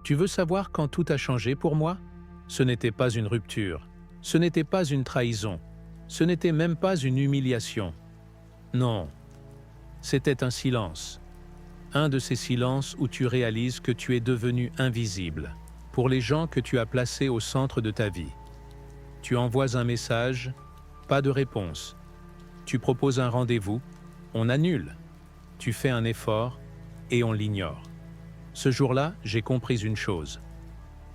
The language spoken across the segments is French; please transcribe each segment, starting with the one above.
Tu veux savoir quand tout a changé pour moi? Ce n'était pas une rupture, ce n'était pas une trahison, ce n'était même pas une humiliation. Non, c'était un silence. Un de ces silences où tu réalises que tu es devenu invisible pour les gens que tu as placés au centre de ta vie. Tu envoies un message, pas de réponse. Tu proposes un rendez-vous, on annule. Tu fais un effort et on l'ignore. Ce jour-là, j'ai compris une chose.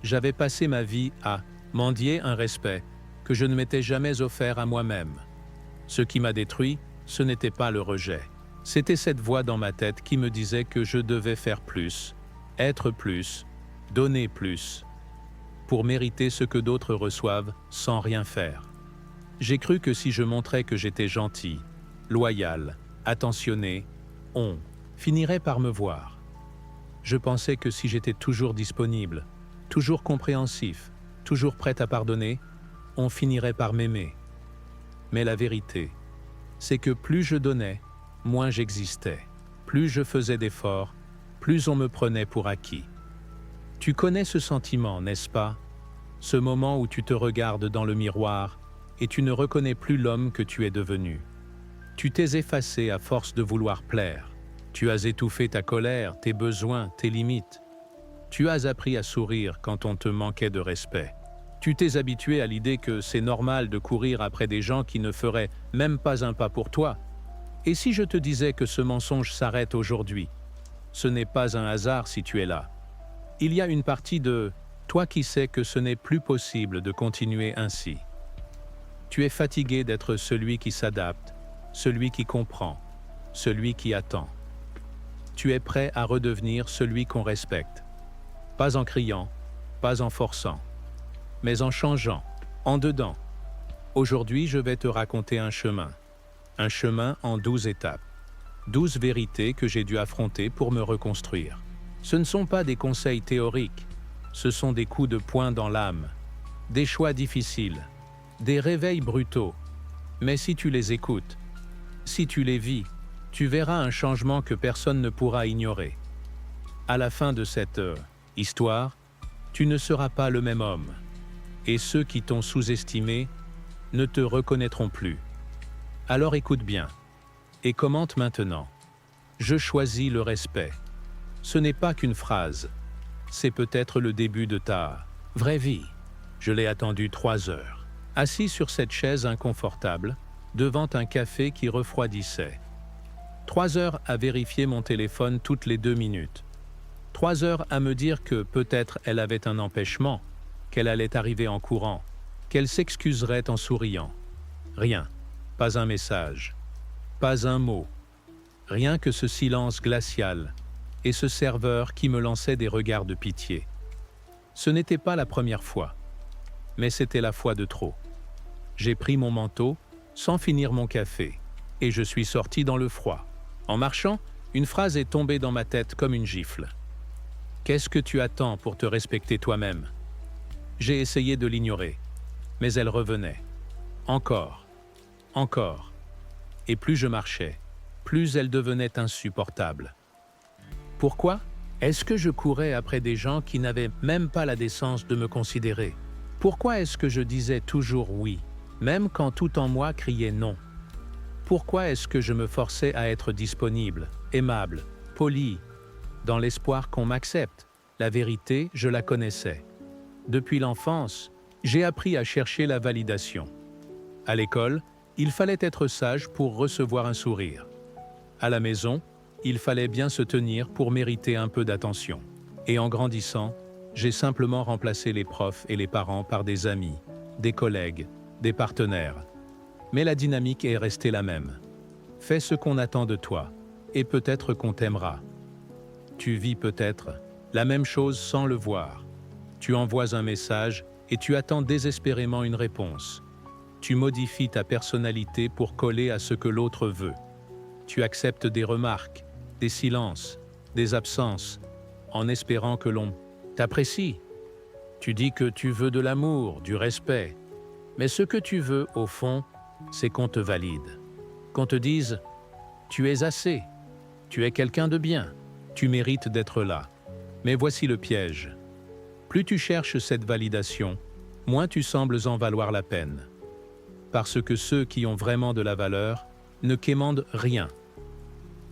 J'avais passé ma vie à mendier un respect que je ne m'étais jamais offert à moi-même. Ce qui m'a détruit, ce n'était pas le rejet. C'était cette voix dans ma tête qui me disait que je devais faire plus, être plus, donner plus, pour mériter ce que d'autres reçoivent sans rien faire. J'ai cru que si je montrais que j'étais gentil, loyal, attentionné, on finirait par me voir. Je pensais que si j'étais toujours disponible, toujours compréhensif, toujours prêt à pardonner, on finirait par m'aimer. Mais la vérité, c'est que plus je donnais, moins j'existais. Plus je faisais d'efforts, plus on me prenait pour acquis. Tu connais ce sentiment, n'est-ce pas? Ce moment où tu te regardes dans le miroir et tu ne reconnais plus l'homme que tu es devenu. Tu t'es effacé à force de vouloir plaire. Tu as étouffé ta colère, tes besoins, tes limites. Tu as appris à sourire quand on te manquait de respect. Tu t'es habitué à l'idée que c'est normal de courir après des gens qui ne feraient même pas un pas pour toi. Et si je te disais que ce mensonge s'arrête aujourd'hui? Ce n'est pas un hasard si tu es là. Il y a une partie de toi qui sait que ce n'est plus possible de continuer ainsi. Tu es fatigué d'être celui qui s'adapte, celui qui comprend, celui qui attend. Tu es prêt à redevenir celui qu'on respecte. Pas en criant, pas en forçant, mais en changeant, en dedans. Aujourd'hui, je vais te raconter un chemin en 12 étapes. 12 vérités que j'ai dû affronter pour me reconstruire. Ce ne sont pas des conseils théoriques, ce sont des coups de poing dans l'âme, des choix difficiles, des réveils brutaux. Mais si tu les écoutes, si tu les vis, tu verras un changement que personne ne pourra ignorer. À la fin de cette histoire, tu ne seras pas le même homme, et ceux qui t'ont sous-estimé ne te reconnaîtront plus. Alors écoute bien, et commente maintenant. Je choisis le respect. Ce n'est pas qu'une phrase, c'est peut-être le début de ta vraie vie. Je l'ai attendu 3 heures, assis sur cette chaise inconfortable, devant un café qui refroidissait. 3 heures à vérifier mon téléphone toutes les 2 minutes. 3 heures à me dire que peut-être elle avait un empêchement, qu'elle allait arriver en courant, qu'elle s'excuserait en souriant. Rien, pas un message, pas un mot, rien que ce silence glacial et ce serveur qui me lançait des regards de pitié. Ce n'était pas la première fois, mais c'était la fois de trop. J'ai pris mon manteau, sans finir mon café, et je suis sorti dans le froid. En marchant, une phrase est tombée dans ma tête comme une gifle. Qu'est-ce que tu attends pour te respecter toi-même? J'ai essayé de l'ignorer, mais elle revenait. Encore, encore. Et plus je marchais, plus elle devenait insupportable. Pourquoi? Est-ce que je courais après des gens qui n'avaient même pas la décence de me considérer? Pourquoi est-ce que je disais toujours oui, même quand tout en moi criait non? Pourquoi est-ce que je me forçais à être disponible, aimable, poli, dans l'espoir qu'on m'accepte? La vérité, je la connaissais. Depuis l'enfance, j'ai appris à chercher la validation. À l'école, il fallait être sage pour recevoir un sourire. À la maison, il fallait bien se tenir pour mériter un peu d'attention. Et en grandissant, j'ai simplement remplacé les profs et les parents par des amis, des collègues, des partenaires. Mais la dynamique est restée la même. Fais ce qu'on attend de toi, et peut-être qu'on t'aimera. Tu vis peut-être la même chose sans le voir. Tu envoies un message et tu attends désespérément une réponse. Tu modifies ta personnalité pour coller à ce que l'autre veut. Tu acceptes des remarques, des silences, des absences, en espérant que l'on t'apprécie. Tu dis que tu veux de l'amour, du respect, mais ce que tu veux, au fond, c'est qu'on te valide. Qu'on te dise « tu es assez, tu es quelqu'un de bien, tu mérites d'être là ». Mais voici le piège. Plus tu cherches cette validation, moins tu sembles en valoir la peine. Parce que ceux qui ont vraiment de la valeur ne quémandent rien.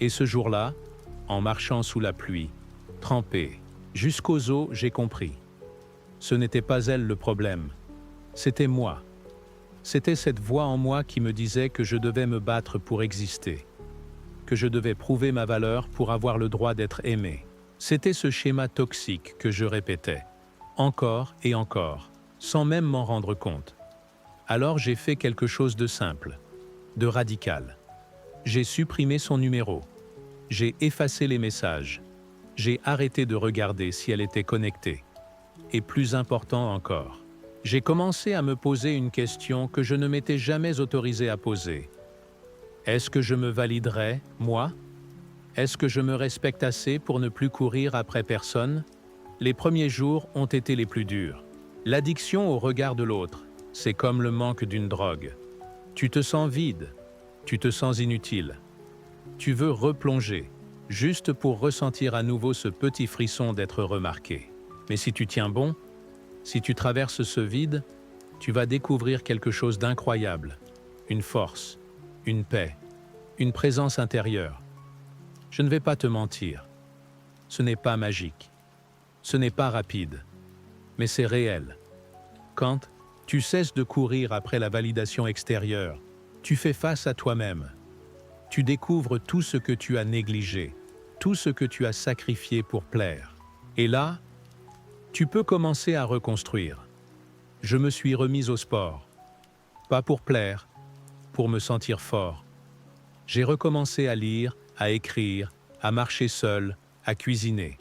Et ce jour-là, en marchant sous la pluie, trempé, jusqu'aux os, j'ai compris. Ce n'était pas elle le problème, c'était moi. C'était cette voix en moi qui me disait que je devais me battre pour exister, que je devais prouver ma valeur pour avoir le droit d'être aimé. C'était ce schéma toxique que je répétais, encore et encore, sans même m'en rendre compte. Alors j'ai fait quelque chose de simple, de radical. J'ai supprimé son numéro. J'ai effacé les messages. J'ai arrêté de regarder si elle était connectée. Et plus important encore, j'ai commencé à me poser une question que je ne m'étais jamais autorisé à poser. Est-ce que je me validerais, moi? Est-ce que je me respecte assez pour ne plus courir après personne? Les premiers jours ont été les plus durs. L'addiction au regard de l'autre, c'est comme le manque d'une drogue. Tu te sens vide, tu te sens inutile. Tu veux replonger, juste pour ressentir à nouveau ce petit frisson d'être remarqué. Mais si tu tiens bon, si tu traverses ce vide, tu vas découvrir quelque chose d'incroyable, une force, une paix, une présence intérieure. Je ne vais pas te mentir, ce n'est pas magique, ce n'est pas rapide, mais c'est réel. Quand tu cesses de courir après la validation extérieure, tu fais face à toi-même. Tu découvres tout ce que tu as négligé, tout ce que tu as sacrifié pour plaire. Et là, tu peux commencer à reconstruire. Je me suis remise au sport, pas pour plaire, pour me sentir fort. J'ai recommencé à lire, à écrire, à marcher seul, à cuisiner.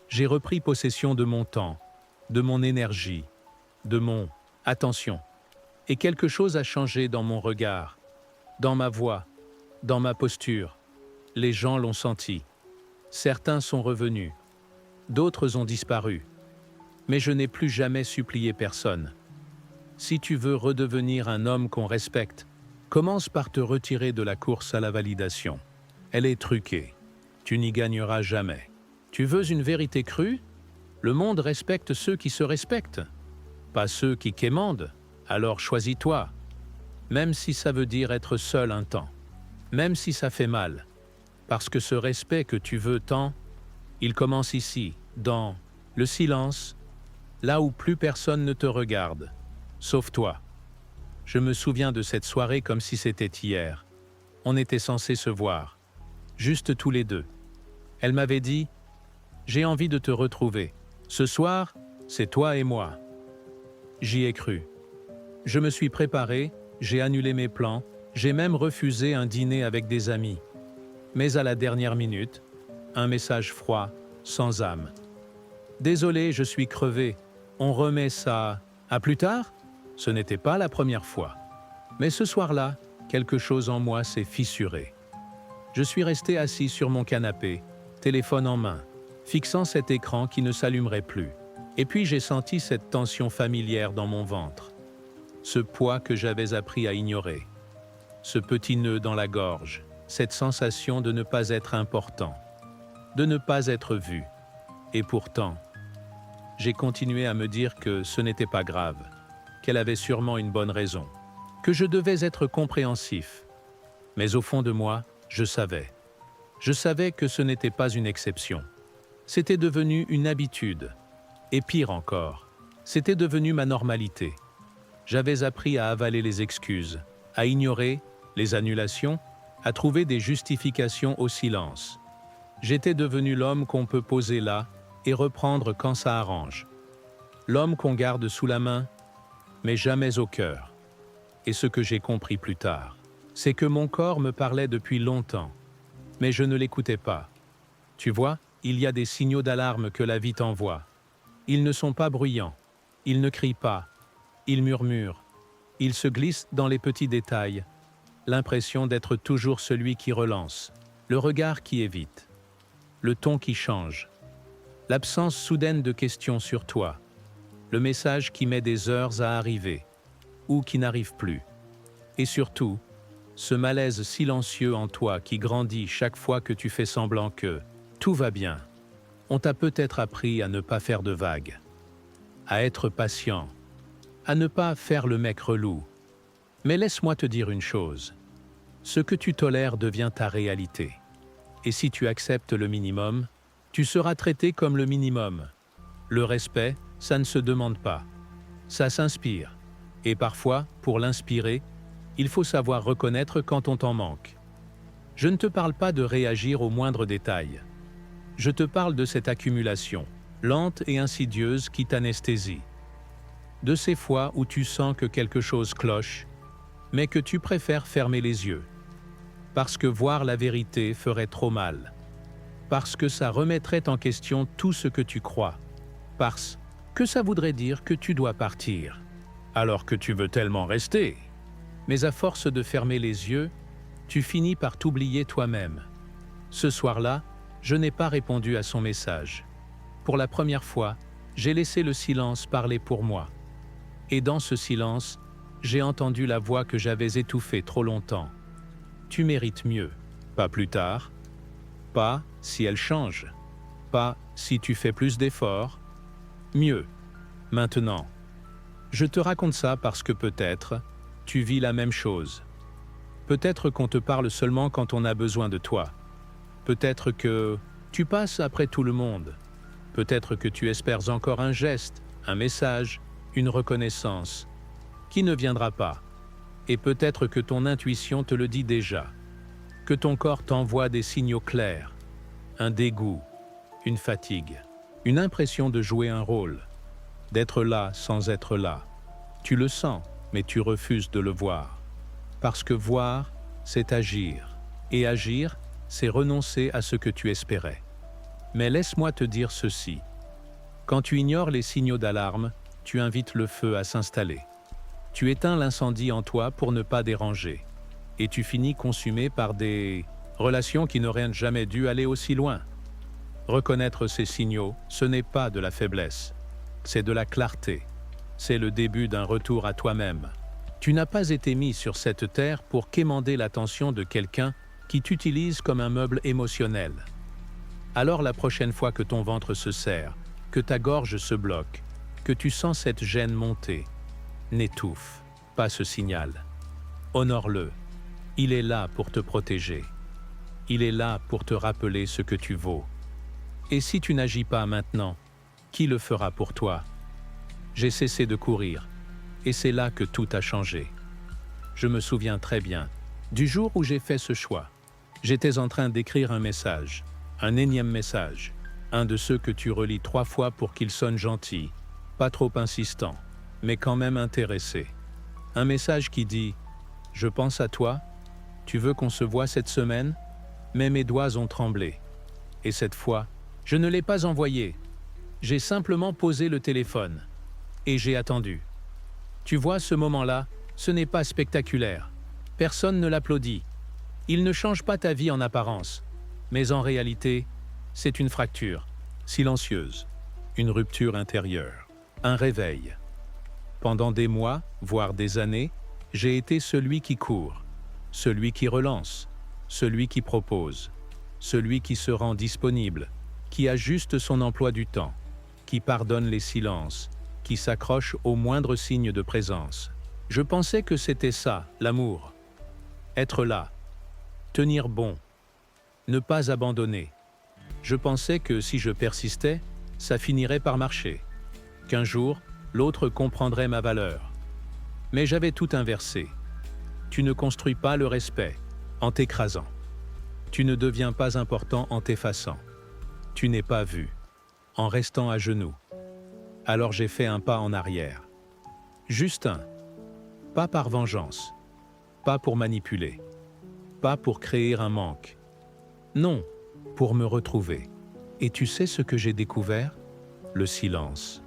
J'ai repris possession de mon temps, de mon énergie, de mon attention. Et quelque chose a changé dans mon regard, dans ma voix, dans ma posture. Les gens l'ont senti. Certains sont revenus, d'autres ont disparu. Mais je n'ai plus jamais supplié personne. Si tu veux redevenir un homme qu'on respecte, commence par te retirer de la course à la validation. Elle est truquée. Tu n'y gagneras jamais. Tu veux une vérité crue? Le monde respecte ceux qui se respectent, pas ceux qui quémandent. Alors choisis-toi, même si ça veut dire être seul un temps, même si ça fait mal. Parce que ce respect que tu veux tant, il commence ici, dans le silence, là où plus personne ne te regarde, sauf toi. Je me souviens de cette soirée comme si c'était hier. On était censés se voir, juste tous les deux. Elle m'avait dit « J'ai envie de te retrouver. Ce soir, c'est toi et moi. » J'y ai cru. Je me suis préparé, j'ai annulé mes plans, j'ai même refusé un dîner avec des amis. Mais à la dernière minute, un message froid, sans âme. « Désolé, je suis crevé. On remet ça. À plus tard ?» Ce n'était pas la première fois. Mais ce soir-là, quelque chose en moi s'est fissuré. Je suis resté assis sur mon canapé, téléphone en main, fixant cet écran qui ne s'allumerait plus. Et puis j'ai senti cette tension familière dans mon ventre. Ce poids que j'avais appris à ignorer. Ce petit nœud dans la gorge, cette sensation de ne pas être important, de ne pas être vu. Et pourtant, j'ai continué à me dire que ce n'était pas grave, qu'elle avait sûrement une bonne raison, que je devais être compréhensif. Mais au fond de moi, je savais. Je savais que ce n'était pas une exception. C'était devenu une habitude. Et pire encore, c'était devenu ma normalité. J'avais appris à avaler les excuses, à ignorer les annulations, à trouver des justifications au silence. J'étais devenu l'homme qu'on peut poser là et reprendre quand ça arrange. L'homme qu'on garde sous la main, mais jamais au cœur. Et ce que j'ai compris plus tard, c'est que mon corps me parlait depuis longtemps, mais je ne l'écoutais pas. Tu vois, il y a des signaux d'alarme que la vie t'envoie. Ils ne sont pas bruyants, ils ne crient pas, ils murmurent, ils se glissent dans les petits détails, l'impression d'être toujours celui qui relance, le regard qui évite, le ton qui change, l'absence soudaine de questions sur toi, le message qui met des heures à arriver, ou qui n'arrive plus. Et surtout, ce malaise silencieux en toi qui grandit chaque fois que tu fais semblant que tout va bien. On t'a peut-être appris à ne pas faire de vagues, à être patient, à ne pas faire le mec relou. Mais laisse-moi te dire une chose. Ce que tu tolères devient ta réalité. Et si tu acceptes le minimum, tu seras traité comme le minimum. Le respect, ça ne se demande pas. Ça s'inspire. Et parfois, pour l'inspirer, il faut savoir reconnaître quand on t'en manque. Je ne te parle pas de réagir au moindre détail. Je te parle de cette accumulation, lente et insidieuse qui t'anesthésie. De ces fois où tu sens que quelque chose cloche, mais que tu préfères fermer les yeux. Parce que voir la vérité ferait trop mal. Parce que ça remettrait en question tout ce que tu crois. Parce que ça voudrait dire que tu dois partir. Alors que tu veux tellement rester. Mais à force de fermer les yeux, tu finis par t'oublier toi-même. Ce soir-là, je n'ai pas répondu à son message. Pour la première fois, j'ai laissé le silence parler pour moi. Et dans ce silence, j'ai entendu la voix que j'avais étouffée trop longtemps. Tu mérites mieux. Pas plus tard. Pas si elle change. Pas si tu fais plus d'efforts. Mieux. Maintenant. Je te raconte ça parce que peut-être, tu vis la même chose. Peut-être qu'on te parle seulement quand on a besoin de toi. Peut-être que tu passes après tout le monde. Peut-être que tu espères encore un geste, un message, une reconnaissance, qui ne viendra pas. Et peut-être que ton intuition te le dit déjà. Que ton corps t'envoie des signaux clairs. Un dégoût, une fatigue, une impression de jouer un rôle. D'être là sans être là. Tu le sens, mais tu refuses de le voir. Parce que voir, c'est agir. Et agir, c'est renoncer à ce que tu espérais. Mais laisse-moi te dire ceci. Quand tu ignores les signaux d'alarme, tu invites le feu à s'installer. Tu éteins l'incendie en toi pour ne pas déranger. Et tu finis consumé par des relations qui n'auraient jamais dû aller aussi loin. Reconnaître ces signaux, ce n'est pas de la faiblesse. C'est de la clarté. C'est le début d'un retour à toi-même. Tu n'as pas été mis sur cette terre pour quémander l'attention de quelqu'un qui t'utilise comme un meuble émotionnel. Alors la prochaine fois que ton ventre se serre, que ta gorge se bloque, que tu sens cette gêne monter, n'étouffe pas ce signal. Honore-le. Il est là pour te protéger. Il est là pour te rappeler ce que tu vaux. Et si tu n'agis pas maintenant, qui le fera pour toi? J'ai cessé de courir, et c'est là que tout a changé. Je me souviens très bien, du jour où j'ai fait ce choix. J'étais en train d'écrire un message, un énième message, un de ceux que tu relis 3 fois pour qu'il sonne gentil, pas trop insistant, mais quand même intéressé. Un message qui dit « Je pense à toi, tu veux qu'on se voit cette semaine ?» Mais mes doigts ont tremblé. Et cette fois, je ne l'ai pas envoyé. J'ai simplement posé le téléphone. Et j'ai attendu. Tu vois, ce moment-là, ce n'est pas spectaculaire. Personne ne l'applaudit. Il ne change pas ta vie en apparence. Mais en réalité, c'est une fracture, silencieuse, une rupture intérieure, un réveil. Pendant des mois, voire des années, j'ai été celui qui court, celui qui relance, celui qui propose, celui qui se rend disponible, qui ajuste son emploi du temps, qui pardonne les silences, qui s'accroche au moindre signe de présence. Je pensais que c'était ça, l'amour. Être là, tenir bon, ne pas abandonner. Je pensais que si je persistais, ça finirait par marcher, qu'un jour, l'autre comprendrait ma valeur. Mais j'avais tout inversé. Tu ne construis pas le respect en t'écrasant. Tu ne deviens pas important en t'effaçant. Tu n'es pas vu en restant à genoux. Alors j'ai fait un pas en arrière. Juste un. Pas par vengeance. Pas pour manipuler. Pas pour créer un manque. Non, pour me retrouver. Et tu sais ce que j'ai découvert? Le silence.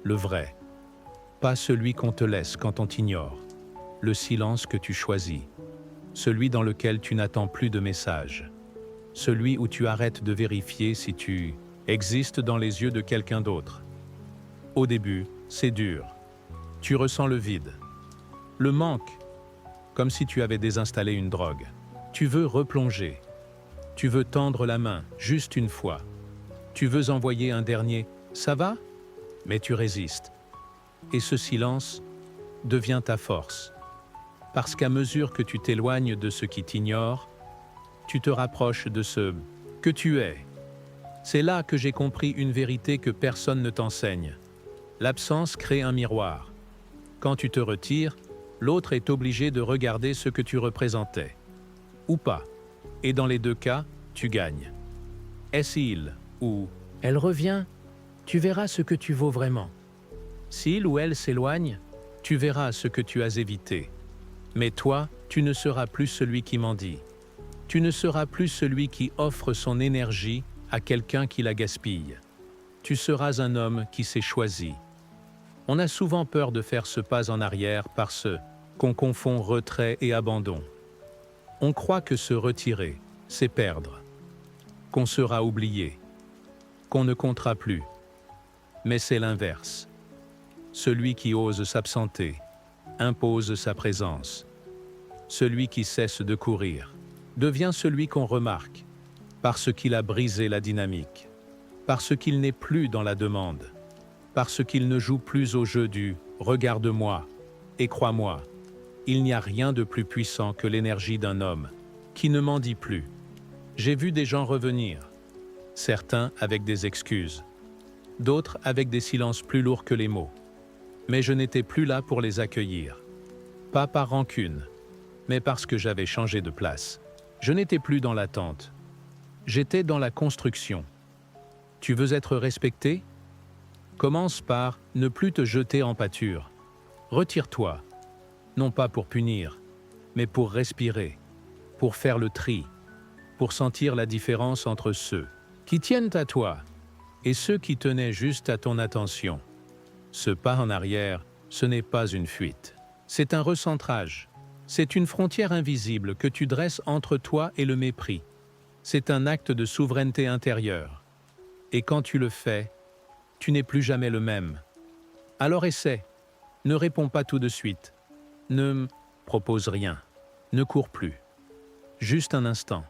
Le vrai. Pas celui qu'on te laisse quand on t'ignore. Le silence que tu choisis. Celui dans lequel tu n'attends plus de messages. Celui où tu arrêtes de vérifier si tu existes dans les yeux de quelqu'un d'autre. Au début, c'est dur. Tu ressens le vide. Le manque, comme si tu avais désinstallé une drogue. Tu veux replonger. Tu veux tendre la main, juste une fois. Tu veux envoyer un dernier « ça va ?» mais tu résistes. Et ce silence devient ta force. Parce qu'à mesure que tu t'éloignes de ce qui t'ignore, tu te rapproches de ce que tu es. C'est là que j'ai compris une vérité que personne ne t'enseigne. L'absence crée un miroir. Quand tu te retires, l'autre est obligé de regarder ce que tu représentais. Ou pas. Et dans les deux cas, tu gagnes. Est-ce il ou elle revient, tu verras ce que tu vaux vraiment. S'il ou elle s'éloigne, tu verras ce que tu as évité. Mais toi, tu ne seras plus celui qui mendie. Tu ne seras plus celui qui offre son énergie à quelqu'un qui la gaspille. Tu seras un homme qui s'est choisi. On a souvent peur de faire ce pas en arrière parce qu'on confond retrait et abandon. On croit que se retirer, c'est perdre, qu'on sera oublié, qu'on ne comptera plus. Mais c'est l'inverse. Celui qui ose s'absenter impose sa présence. Celui qui cesse de courir devient celui qu'on remarque, parce qu'il a brisé la dynamique, parce qu'il n'est plus dans la demande, parce qu'il ne joue plus au jeu du « regarde-moi » et crois-moi. Il n'y a rien de plus puissant que l'énergie d'un homme qui ne mendie plus. J'ai vu des gens revenir, certains avec des excuses, d'autres avec des silences plus lourds que les mots. Mais je n'étais plus là pour les accueillir. Pas par rancune, mais parce que j'avais changé de place. Je n'étais plus dans l'attente. J'étais dans la construction. Tu veux être respecté? Commence par ne plus te jeter en pâture. Retire-toi, non pas pour punir, mais pour respirer, pour faire le tri, pour sentir la différence entre ceux qui tiennent à toi et ceux qui tenaient juste à ton attention. Ce pas en arrière, ce n'est pas une fuite. C'est un recentrage. C'est une frontière invisible que tu dresses entre toi et le mépris. C'est un acte de souveraineté intérieure. Et quand tu le fais, tu n'es plus jamais le même. Alors essaie. Ne réponds pas tout de suite. Ne propose rien. Ne cours plus. Juste un instant.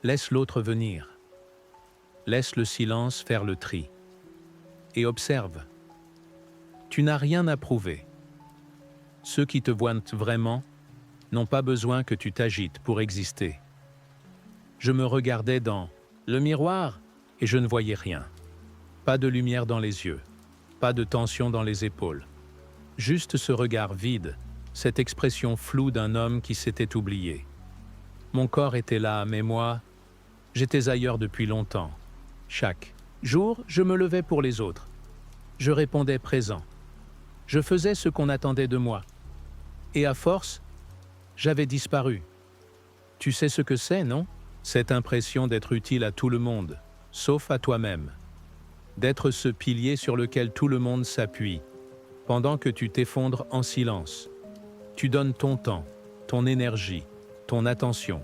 Laisse l'autre venir. Laisse le silence faire le tri. Et observe. Tu n'as rien à prouver. Ceux qui te voient vraiment n'ont pas besoin que tu t'agites pour exister. Je me regardais dans le miroir et je ne voyais rien. Pas de lumière dans les yeux, pas de tension dans les épaules. Juste ce regard vide, cette expression floue d'un homme qui s'était oublié. Mon corps était là, mais moi, j'étais ailleurs depuis longtemps. Chaque jour, je me levais pour les autres. Je répondais présent. Je faisais ce qu'on attendait de moi. Et à force, j'avais disparu. Tu sais ce que c'est, non? Cette impression d'être utile à tout le monde, sauf à toi-même. D'être ce pilier sur lequel tout le monde s'appuie, pendant que tu t'effondres en silence. Tu donnes ton temps, ton énergie, ton attention.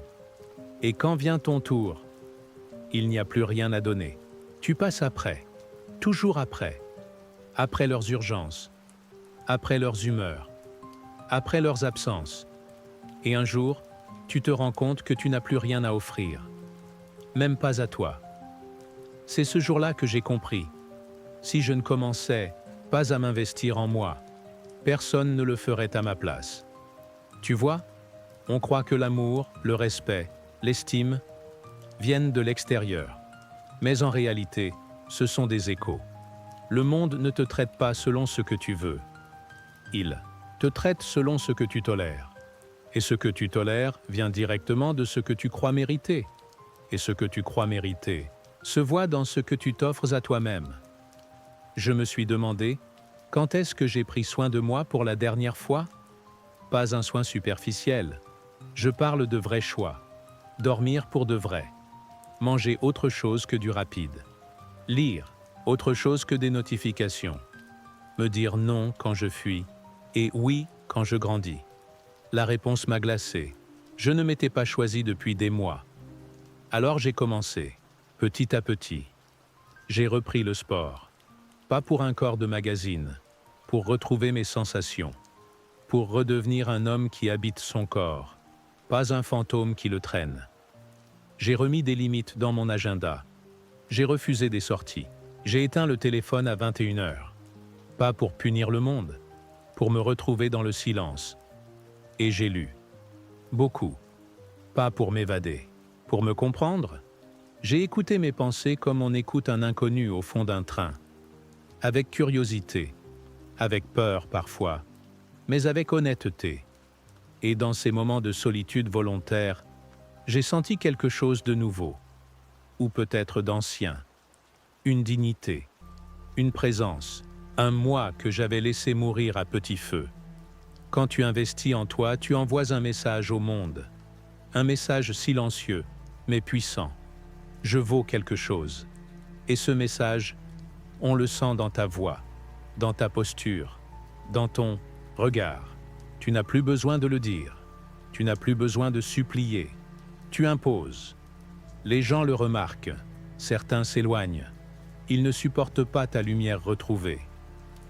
Et quand vient ton tour, il n'y a plus rien à donner. Tu passes après, toujours après. Après leurs urgences, après leurs humeurs, après leurs absences. Et un jour, tu te rends compte que tu n'as plus rien à offrir. Même pas à toi. C'est ce jour-là que j'ai compris. Si je ne commençais pas à m'investir en moi, personne ne le ferait à ma place. Tu vois, on croit que l'amour, le respect, l'estime viennent de l'extérieur. Mais en réalité, ce sont des échos. Le monde ne te traite pas selon ce que tu veux. Il te traite selon ce que tu tolères. Et ce que tu tolères vient directement de ce que tu crois mériter. Et ce que tu crois mériter se voit dans ce que tu t'offres à toi-même. Je me suis demandé, quand est-ce que j'ai pris soin de moi pour la dernière fois? Pas un soin superficiel. Je parle de vrais choix. Dormir pour de vrai. Manger autre chose que du rapide. Lire autre chose que des notifications. Me dire non quand je fuis et oui quand je grandis. La réponse m'a glacé. Je ne m'étais pas choisi depuis des mois. Alors j'ai commencé, petit à petit. J'ai repris le sport. Pas pour un corps de magazine, pour retrouver mes sensations. Pour redevenir un homme qui habite son corps, pas un fantôme qui le traîne. J'ai remis des limites dans mon agenda. J'ai refusé des sorties. J'ai éteint le téléphone à 21h. pas pour punir le monde, pour me retrouver dans le silence. Et j'ai lu. Beaucoup. Pas pour m'évader. Pour me comprendre, j'ai écouté mes pensées comme on écoute un inconnu au fond d'un train. Avec curiosité, avec peur parfois, mais avec honnêteté. Et dans ces moments de solitude volontaire, j'ai senti quelque chose de nouveau, ou peut-être d'ancien. Une dignité, une présence, un moi que j'avais laissé mourir à petit feu. Quand tu investis en toi, tu envoies un message au monde. Un message silencieux, mais puissant. Je vaux quelque chose. Et ce message, on le sent dans ta voix, dans ta posture, dans ton regard. Tu n'as plus besoin de le dire. Tu n'as plus besoin de supplier. Tu imposes. Les gens le remarquent. Certains s'éloignent. Ils ne supportent pas ta lumière retrouvée.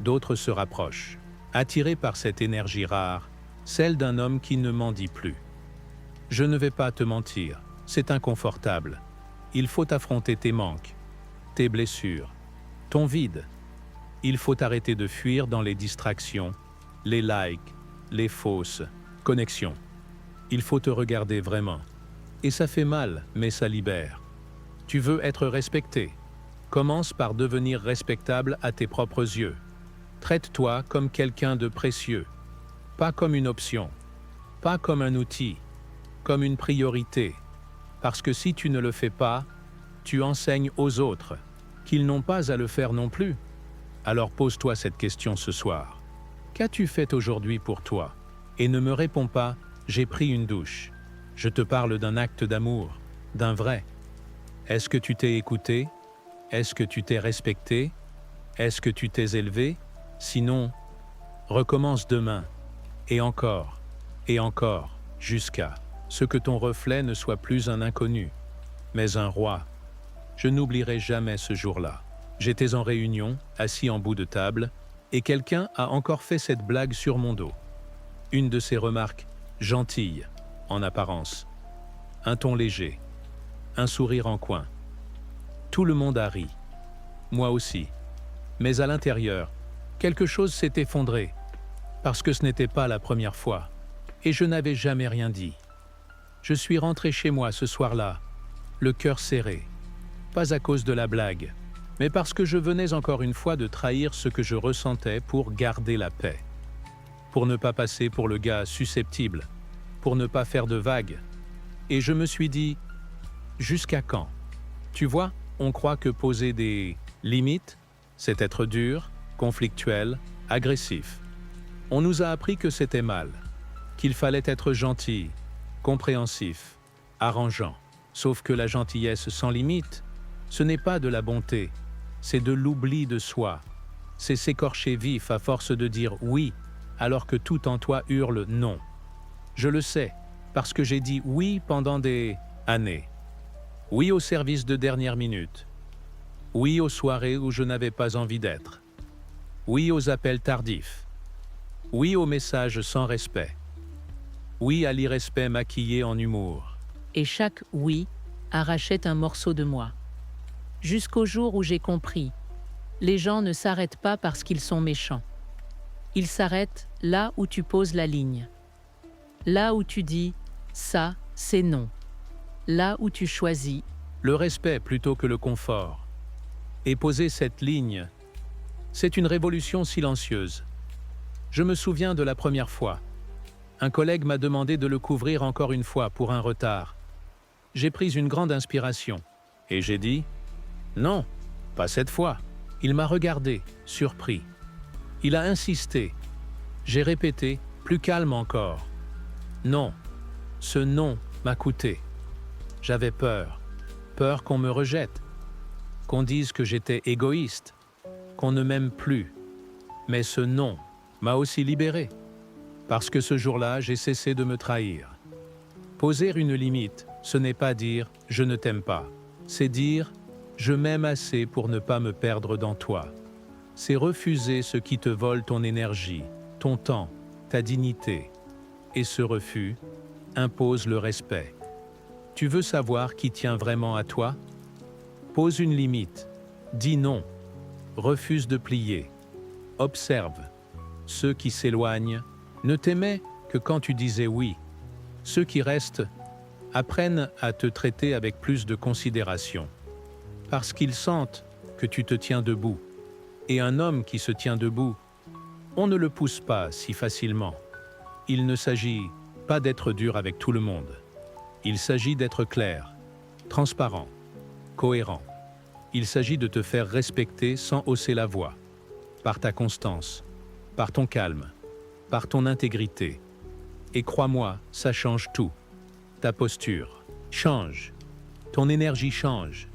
D'autres se rapprochent, attirés par cette énergie rare, celle d'un homme qui ne mendie plus. Je ne vais pas te mentir, c'est inconfortable. Il faut affronter tes manques, tes blessures, ton vide. Il faut arrêter de fuir dans les distractions, les likes, les fausses connexions. Il faut te regarder vraiment. Et ça fait mal, mais ça libère. Tu veux être respecté. Commence par devenir respectable à tes propres yeux. Traite-toi comme quelqu'un de précieux, pas comme une option, pas comme un outil, comme une priorité. Parce que si tu ne le fais pas, tu enseignes aux autres qu'ils n'ont pas à le faire non plus. Alors pose-toi cette question ce soir. Qu'as-tu fait aujourd'hui pour toi? Et ne me réponds pas « j'ai pris une douche ». Je te parle d'un acte d'amour, d'un vrai. Est-ce que tu t'es écouté? Est-ce que tu t'es respecté? Est-ce que tu t'es élevé? Sinon, recommence demain, et encore, jusqu'à ce que ton reflet ne soit plus un inconnu, mais un roi. Je n'oublierai jamais ce jour-là. J'étais en réunion, assis en bout de table, et quelqu'un a encore fait cette blague sur mon dos. Une de ces remarques gentilles, en apparence. Un ton léger, un sourire en coin. Tout le monde a ri. Moi aussi. Mais à l'intérieur, quelque chose s'est effondré, parce que ce n'était pas la première fois, et je n'avais jamais rien dit. Je suis rentré chez moi ce soir-là, le cœur serré, pas à cause de la blague, mais parce que je venais encore une fois de trahir ce que je ressentais pour garder la paix. Pour ne pas passer pour le gars susceptible, pour ne pas faire de vagues. Et je me suis dit, jusqu'à quand? Tu vois, on croit que poser des limites, c'est être dur, conflictuel, agressif. On nous a appris que c'était mal, qu'il fallait être gentil, compréhensif, arrangeant. Sauf que la gentillesse sans limite, ce n'est pas de la bonté, c'est de l'oubli de soi. C'est s'écorcher vif à force de dire oui, alors que tout en toi hurle non. Je le sais, parce que j'ai dit oui pendant des années. Oui au service de dernière minute. Oui aux soirées où je n'avais pas envie d'être. Oui aux appels tardifs. Oui aux messages sans respect. Oui à l'irrespect maquillé en humour. Et chaque oui arrachait un morceau de moi. Jusqu'au jour où j'ai compris, les gens ne s'arrêtent pas parce qu'ils sont méchants. Ils s'arrêtent là où tu poses la ligne. Là où tu dis « ça, c'est non ». Là où tu choisis le respect plutôt que le confort. Et poser cette ligne, c'est une révolution silencieuse. Je me souviens de la première fois. Un collègue m'a demandé de le couvrir encore une fois pour un retard. J'ai pris une grande inspiration et j'ai dit « non, pas cette fois ». Il m'a regardé, surpris. Il a insisté. J'ai répété, plus calme encore. Non, ce non m'a coûté. J'avais peur. Peur qu'on me rejette, qu'on dise que j'étais égoïste, qu'on ne m'aime plus. Mais ce non m'a aussi libéré. Parce que ce jour-là, j'ai cessé de me trahir. Poser une limite, ce n'est pas dire « je ne t'aime pas ». C'est dire « je m'aime assez pour ne pas me perdre dans toi ». C'est refuser ce qui te vole ton énergie, ton temps, ta dignité. Et ce refus impose le respect. Tu veux savoir qui tient vraiment à toi? Pose une limite, dis non, refuse de plier. Observe. Ceux qui s'éloignent ne t'aimaient que quand tu disais oui. Ceux qui restent apprennent à te traiter avec plus de considération, parce qu'ils sentent que tu te tiens debout. Et un homme qui se tient debout, on ne le pousse pas si facilement. Il ne s'agit pas d'être dur avec tout le monde. Il s'agit d'être clair, transparent, cohérent. Il s'agit de te faire respecter sans hausser la voix, par ta constance, par ton calme, par ton intégrité. Et crois-moi, ça change tout. Ta posture change, ton énergie change,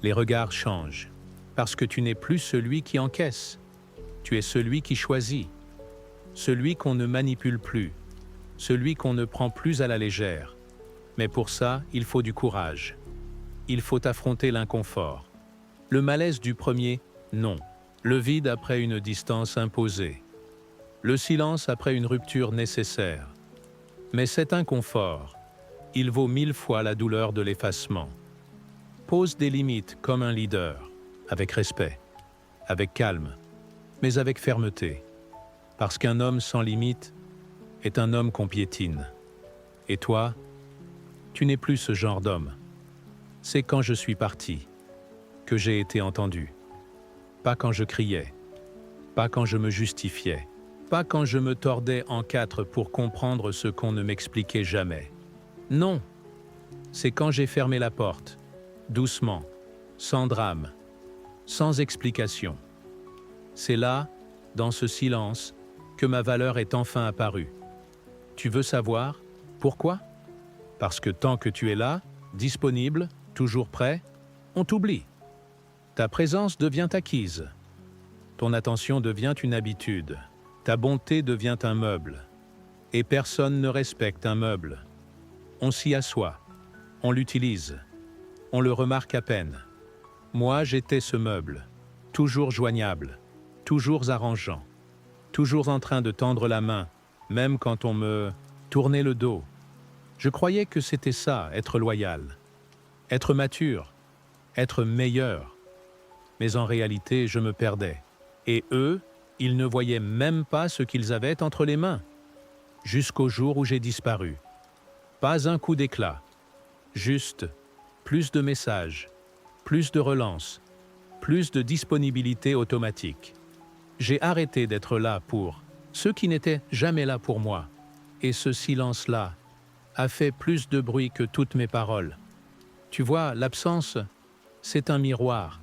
les regards changent, parce que tu n'es plus celui qui encaisse. Tu es celui qui choisit, celui qu'on ne manipule plus, celui qu'on ne prend plus à la légère. Mais pour ça, il faut du courage. Il faut affronter l'inconfort. Le malaise du premier, non. Le vide après une distance imposée. Le silence après une rupture nécessaire. Mais cet inconfort, il vaut 1000 fois la douleur de l'effacement. Pose des limites comme un leader, avec respect, avec calme, mais avec fermeté. Parce qu'un homme sans limite est un homme qu'on piétine. Et toi, tu n'es plus ce genre d'homme. C'est quand je suis parti que j'ai été entendu. Pas quand je criais, pas quand je me justifiais, pas quand je me tordais en quatre pour comprendre ce qu'on ne m'expliquait jamais. Non, c'est quand j'ai fermé la porte, doucement, sans drame, sans explication. C'est là, dans ce silence, que ma valeur est enfin apparue. Tu veux savoir pourquoi? Parce que tant que tu es là, disponible, toujours prêt, on t'oublie. Ta présence devient acquise. Ton attention devient une habitude. Ta bonté devient un meuble. Et personne ne respecte un meuble. On s'y assoit, on l'utilise, on le remarque à peine. Moi, j'étais ce meuble, toujours joignable, toujours arrangeant, toujours en train de tendre la main, même quand on me tournait le dos. Je croyais que c'était ça, être loyal, être mature, être meilleur. Mais en réalité, je me perdais. Et eux, ils ne voyaient même pas ce qu'ils avaient entre les mains. Jusqu'au jour où j'ai disparu. Pas un coup d'éclat. Juste plus de messages, plus de relances, plus de disponibilité automatique. J'ai arrêté d'être là pour ceux qui n'étaient jamais là pour moi. Et ce silence-là a fait plus de bruit que toutes mes paroles. Tu vois, l'absence, c'est un miroir.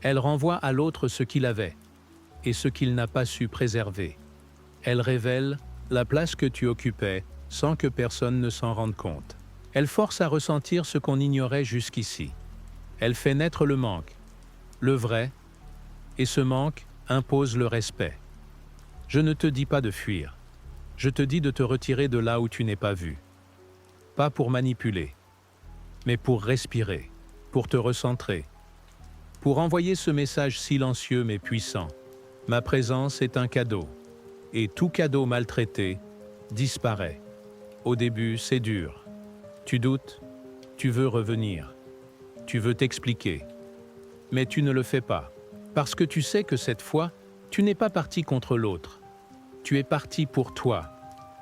Elle renvoie à l'autre ce qu'il avait et ce qu'il n'a pas su préserver. Elle révèle la place que tu occupais sans que personne ne s'en rende compte. Elle force à ressentir ce qu'on ignorait jusqu'ici. Elle fait naître le manque, le vrai, et ce manque impose le respect. Je ne te dis pas de fuir. Je te dis de te retirer de là où tu n'es pas vu. Pas pour manipuler, mais pour respirer, pour te recentrer, pour envoyer ce message silencieux mais puissant. Ma présence est un cadeau, et tout cadeau maltraité disparaît. Au début, c'est dur. Tu doutes, tu veux revenir, tu veux t'expliquer, mais tu ne le fais pas, parce que tu sais que cette fois, tu n'es pas parti contre l'autre. Tu es parti pour toi,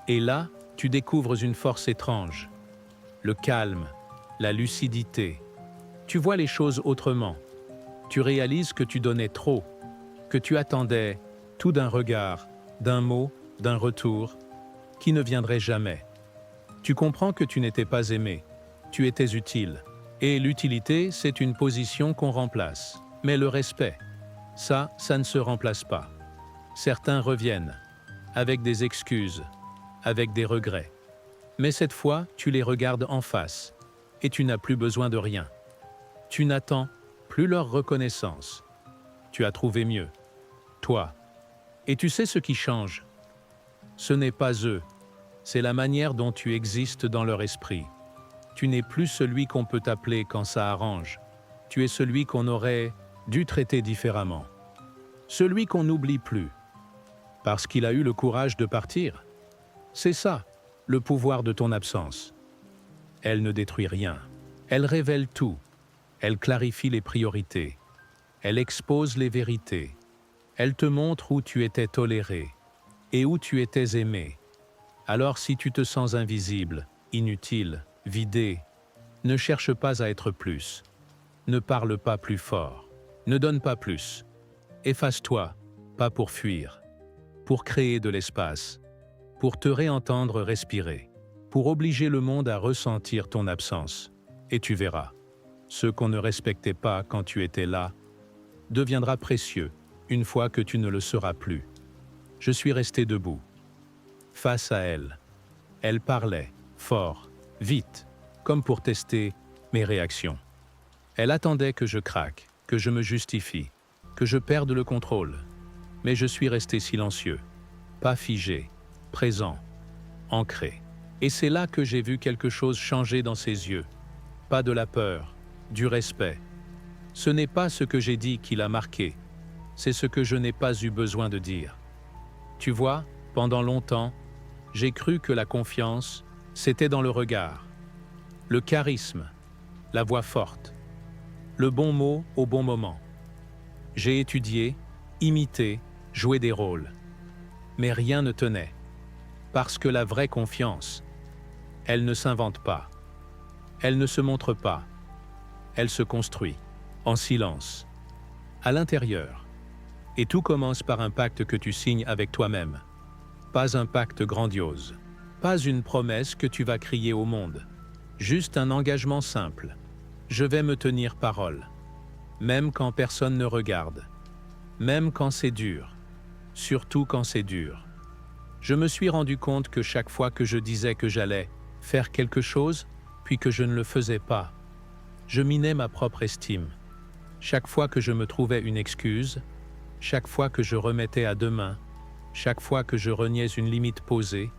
et là, tu découvres une force étrange. Le calme, la lucidité. Tu vois les choses autrement. Tu réalises que tu donnais trop, que tu attendais tout d'un regard, d'un mot, d'un retour, qui ne viendrait jamais. Tu comprends que tu n'étais pas aimé, tu étais utile. Et l'utilité, c'est une position qu'on remplace. Mais le respect, ça ne se remplace pas. Certains reviennent, avec des excuses, avec des regrets. Mais cette fois, tu les regardes en face, et tu n'as plus besoin de rien. Tu n'attends plus leur reconnaissance. Tu as trouvé mieux, toi. Et tu sais ce qui change. Ce n'est pas eux, c'est la manière dont tu existes dans leur esprit. Tu n'es plus celui qu'on peut appeler quand ça arrange. Tu es celui qu'on aurait dû traiter différemment. Celui qu'on n'oublie plus, parce qu'il a eu le courage de partir. C'est ça, le pouvoir de ton absence. Elle ne détruit rien. Elle révèle tout. Elle clarifie les priorités. Elle expose les vérités. Elle te montre où tu étais toléré et où tu étais aimé. Alors si tu te sens invisible, inutile, vidé, ne cherche pas à être plus. Ne parle pas plus fort. Ne donne pas plus. Efface-toi, pas pour fuir, pour créer de l'espace, pour te réentendre respirer, pour obliger le monde à ressentir ton absence. Et tu verras, ce qu'on ne respectait pas quand tu étais là deviendra précieux une fois que tu ne le seras plus. Je suis resté debout, face à elle. Elle parlait, fort, vite, comme pour tester mes réactions. Elle attendait que je craque, que je me justifie, que je perde le contrôle. Mais je suis resté silencieux, pas figé, présent, ancré. Et c'est là que j'ai vu quelque chose changer dans ses yeux. Pas de la peur, du respect. Ce n'est pas ce que j'ai dit qui l'a marqué, c'est ce que je n'ai pas eu besoin de dire. Tu vois, pendant longtemps, j'ai cru que la confiance, c'était dans le regard, le charisme, la voix forte, le bon mot au bon moment. J'ai étudié, imité, joué des rôles. Mais rien ne tenait. Parce que la vraie confiance, elle ne s'invente pas. Elle ne se montre pas. Elle se construit, en silence, à l'intérieur. Et tout commence par un pacte que tu signes avec toi-même. Pas un pacte grandiose. Pas une promesse que tu vas crier au monde. Juste un engagement simple. Je vais me tenir parole. Même quand personne ne regarde. Même quand c'est dur. Surtout quand c'est dur. Je me suis rendu compte que chaque fois que je disais que j'allais faire quelque chose, puis que je ne le faisais pas, je minais ma propre estime. Chaque fois que je me trouvais une excuse, chaque fois que je remettais à demain, chaque fois que je reniais une limite posée,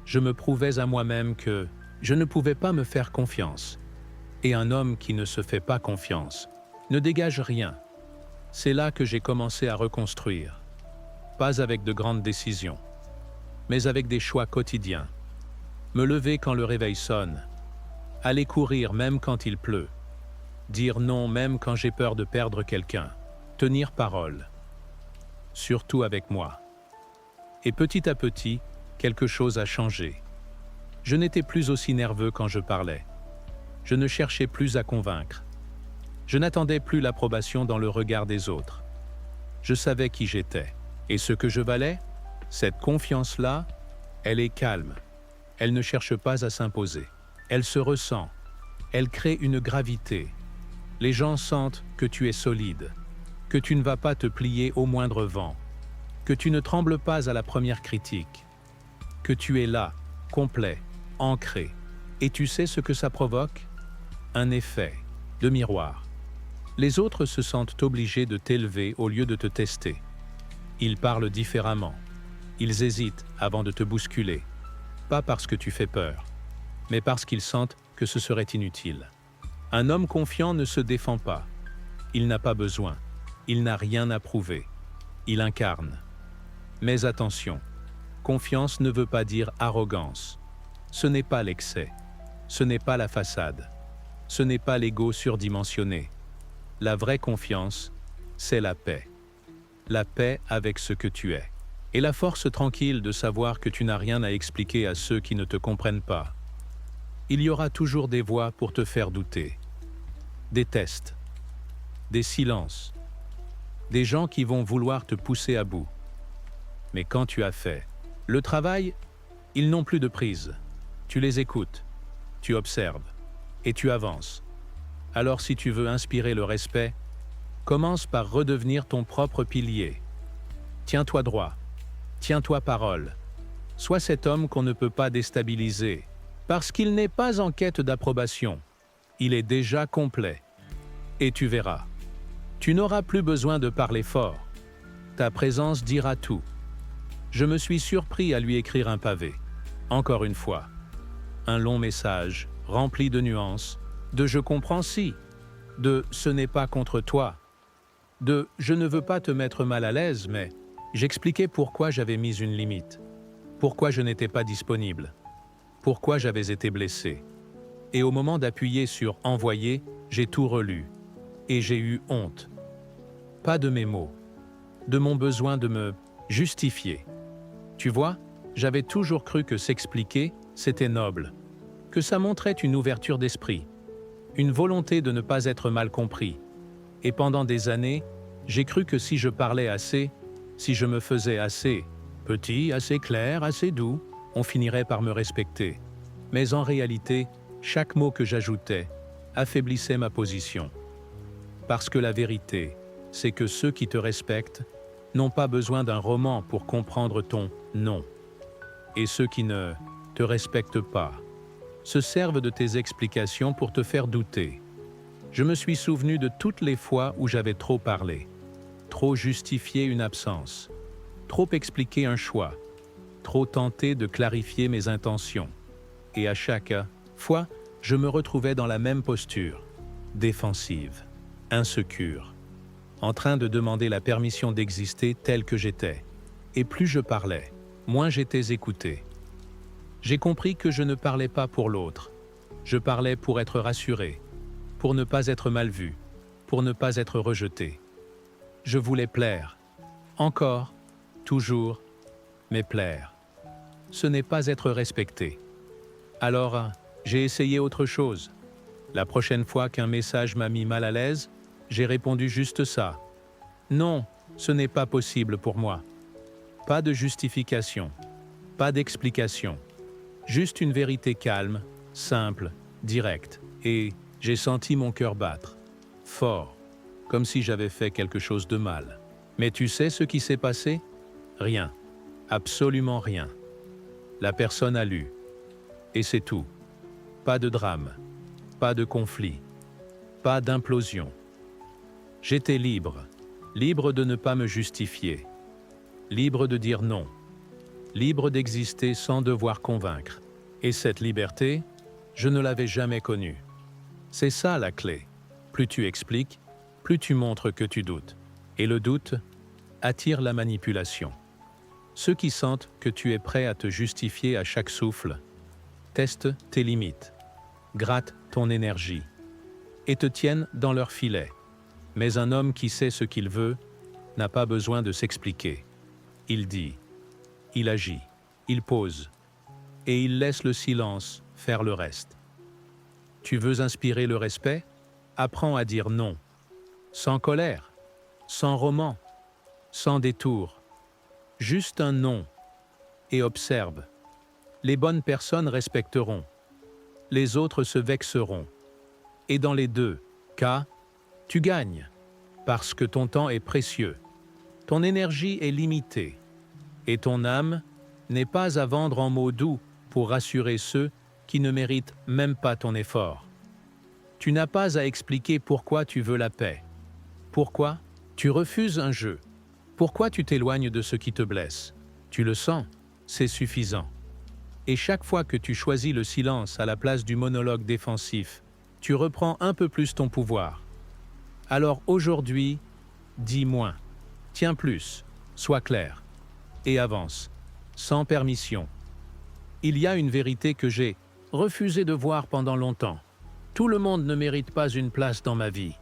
je me prouvais à moi-même que je ne pouvais pas me faire confiance. Et un homme qui ne se fait pas confiance ne dégage rien. C'est là que j'ai commencé à reconstruire. Pas avec de grandes décisions, mais avec des choix quotidiens. Me lever quand le réveil sonne, aller courir même quand il pleut, dire non même quand j'ai peur de perdre quelqu'un, tenir parole, surtout avec moi. Et petit à petit, quelque chose a changé. Je n'étais plus aussi nerveux quand je parlais. Je ne cherchais plus à convaincre. Je n'attendais plus l'approbation dans le regard des autres. Je savais qui j'étais. Et ce que je valais, cette confiance-là, elle est calme. Elle ne cherche pas à s'imposer. Elle se ressent. Elle crée une gravité. Les gens sentent que tu es solide, que tu ne vas pas te plier au moindre vent, que tu ne trembles pas à la première critique, que tu es là, complet, ancré. Et tu sais ce que ça provoque? Un effet de miroir. Les autres se sentent obligés de t'élever au lieu de te tester. Ils parlent différemment. Ils hésitent avant de te bousculer. Pas parce que tu fais peur, mais parce qu'ils sentent que ce serait inutile. Un homme confiant ne se défend pas. Il n'a pas besoin. Il n'a rien à prouver. Il incarne. Mais attention, confiance ne veut pas dire arrogance. Ce n'est pas l'excès. Ce n'est pas la façade. Ce n'est pas l'ego surdimensionné. La vraie confiance, c'est la paix. La paix avec ce que tu es. Et la force tranquille de savoir que tu n'as rien à expliquer à ceux qui ne te comprennent pas. Il y aura toujours des voix pour te faire douter. Des tests. Des silences. Des gens qui vont vouloir te pousser à bout. Mais quand tu as fait le travail, ils n'ont plus de prise. Tu les écoutes, tu observes et tu avances. Alors si tu veux inspirer le respect, commence par redevenir ton propre pilier. Tiens-toi droit, tiens-toi parole. Sois cet homme qu'on ne peut pas déstabiliser, parce qu'il n'est pas en quête d'approbation. Il est déjà complet. Et tu verras. Tu n'auras plus besoin de parler fort. Ta présence dira tout. Je me suis surpris à lui écrire un pavé. Encore une fois. Un long message, rempli de nuances, de « je comprends si », de « ce n'est pas contre toi », de « je ne veux pas te mettre mal à l'aise, mais… » J'expliquais pourquoi j'avais mis une limite, pourquoi je n'étais pas disponible, pourquoi j'avais été blessé. Et au moment d'appuyer sur « envoyer », j'ai tout relu. Et j'ai eu honte. Pas de mes mots, de mon besoin de me justifier. Tu vois, j'avais toujours cru que s'expliquer, c'était noble, que ça montrait une ouverture d'esprit, une volonté de ne pas être mal compris. Et pendant des années, j'ai cru que si je parlais assez, si je me faisais assez petit, assez clair, assez doux, on finirait par me respecter. Mais en réalité, chaque mot que j'ajoutais affaiblissait ma position. Parce que la vérité, c'est que ceux qui te respectent n'ont pas besoin d'un roman pour comprendre ton non. Et ceux qui ne te respectent pas se servent de tes explications pour te faire douter. Je me suis souvenu de toutes les fois où j'avais trop parlé, trop justifié une absence, trop expliqué un choix, trop tenté de clarifier mes intentions. Et à chaque fois, je me retrouvais dans la même posture, défensive, insécure, en train de demander la permission d'exister tel que j'étais. Et plus je parlais, moins j'étais écouté. J'ai compris que je ne parlais pas pour l'autre. Je parlais pour être rassuré, pour ne pas être mal vu, pour ne pas être rejeté. Je voulais plaire. Encore, toujours, mais plaire. Ce n'est pas être respecté. Alors, j'ai essayé autre chose. La prochaine fois qu'un message m'a mis mal à l'aise, j'ai répondu juste ça. Non, ce n'est pas possible pour moi. Pas de justification, pas d'explication. Juste une vérité calme, simple, directe. Et j'ai senti mon cœur battre, fort, comme si j'avais fait quelque chose de mal. Mais tu sais ce qui s'est passé? Rien, absolument rien. La personne a lu. Et c'est tout. Pas de drame, pas de conflit, pas d'implosion. J'étais libre, libre de ne pas me justifier, libre de dire non, libre d'exister sans devoir convaincre. Et cette liberté, je ne l'avais jamais connue. C'est ça la clé. Plus tu expliques, plus tu montres que tu doutes. Et le doute attire la manipulation. Ceux qui sentent que tu es prêt à te justifier à chaque souffle, testent tes limites, grattent ton énergie et te tiennent dans leur filet. Mais un homme qui sait ce qu'il veut n'a pas besoin de s'expliquer. Il dit, il agit, il pose, et il laisse le silence faire le reste. Tu veux inspirer le respect? Apprends à dire non, sans colère, sans roman, sans détour. Juste un non, et observe. Les bonnes personnes respecteront, les autres se vexeront. Et dans les deux cas, tu gagnes, parce que ton temps est précieux, ton énergie est limitée, et ton âme n'est pas à vendre en mots doux pour rassurer ceux qui ne méritent même pas ton effort. Tu n'as pas à expliquer pourquoi tu veux la paix, pourquoi tu refuses un jeu, pourquoi tu t'éloignes de ce qui te blesse. Tu le sens, c'est suffisant. Et chaque fois que tu choisis le silence à la place du monologue défensif, tu reprends un peu plus ton pouvoir. Alors aujourd'hui, dis moins, tiens plus, sois clair, et avance, sans permission. Il y a une vérité que j'ai refusé de voir pendant longtemps. Tout le monde ne mérite pas une place dans ma vie.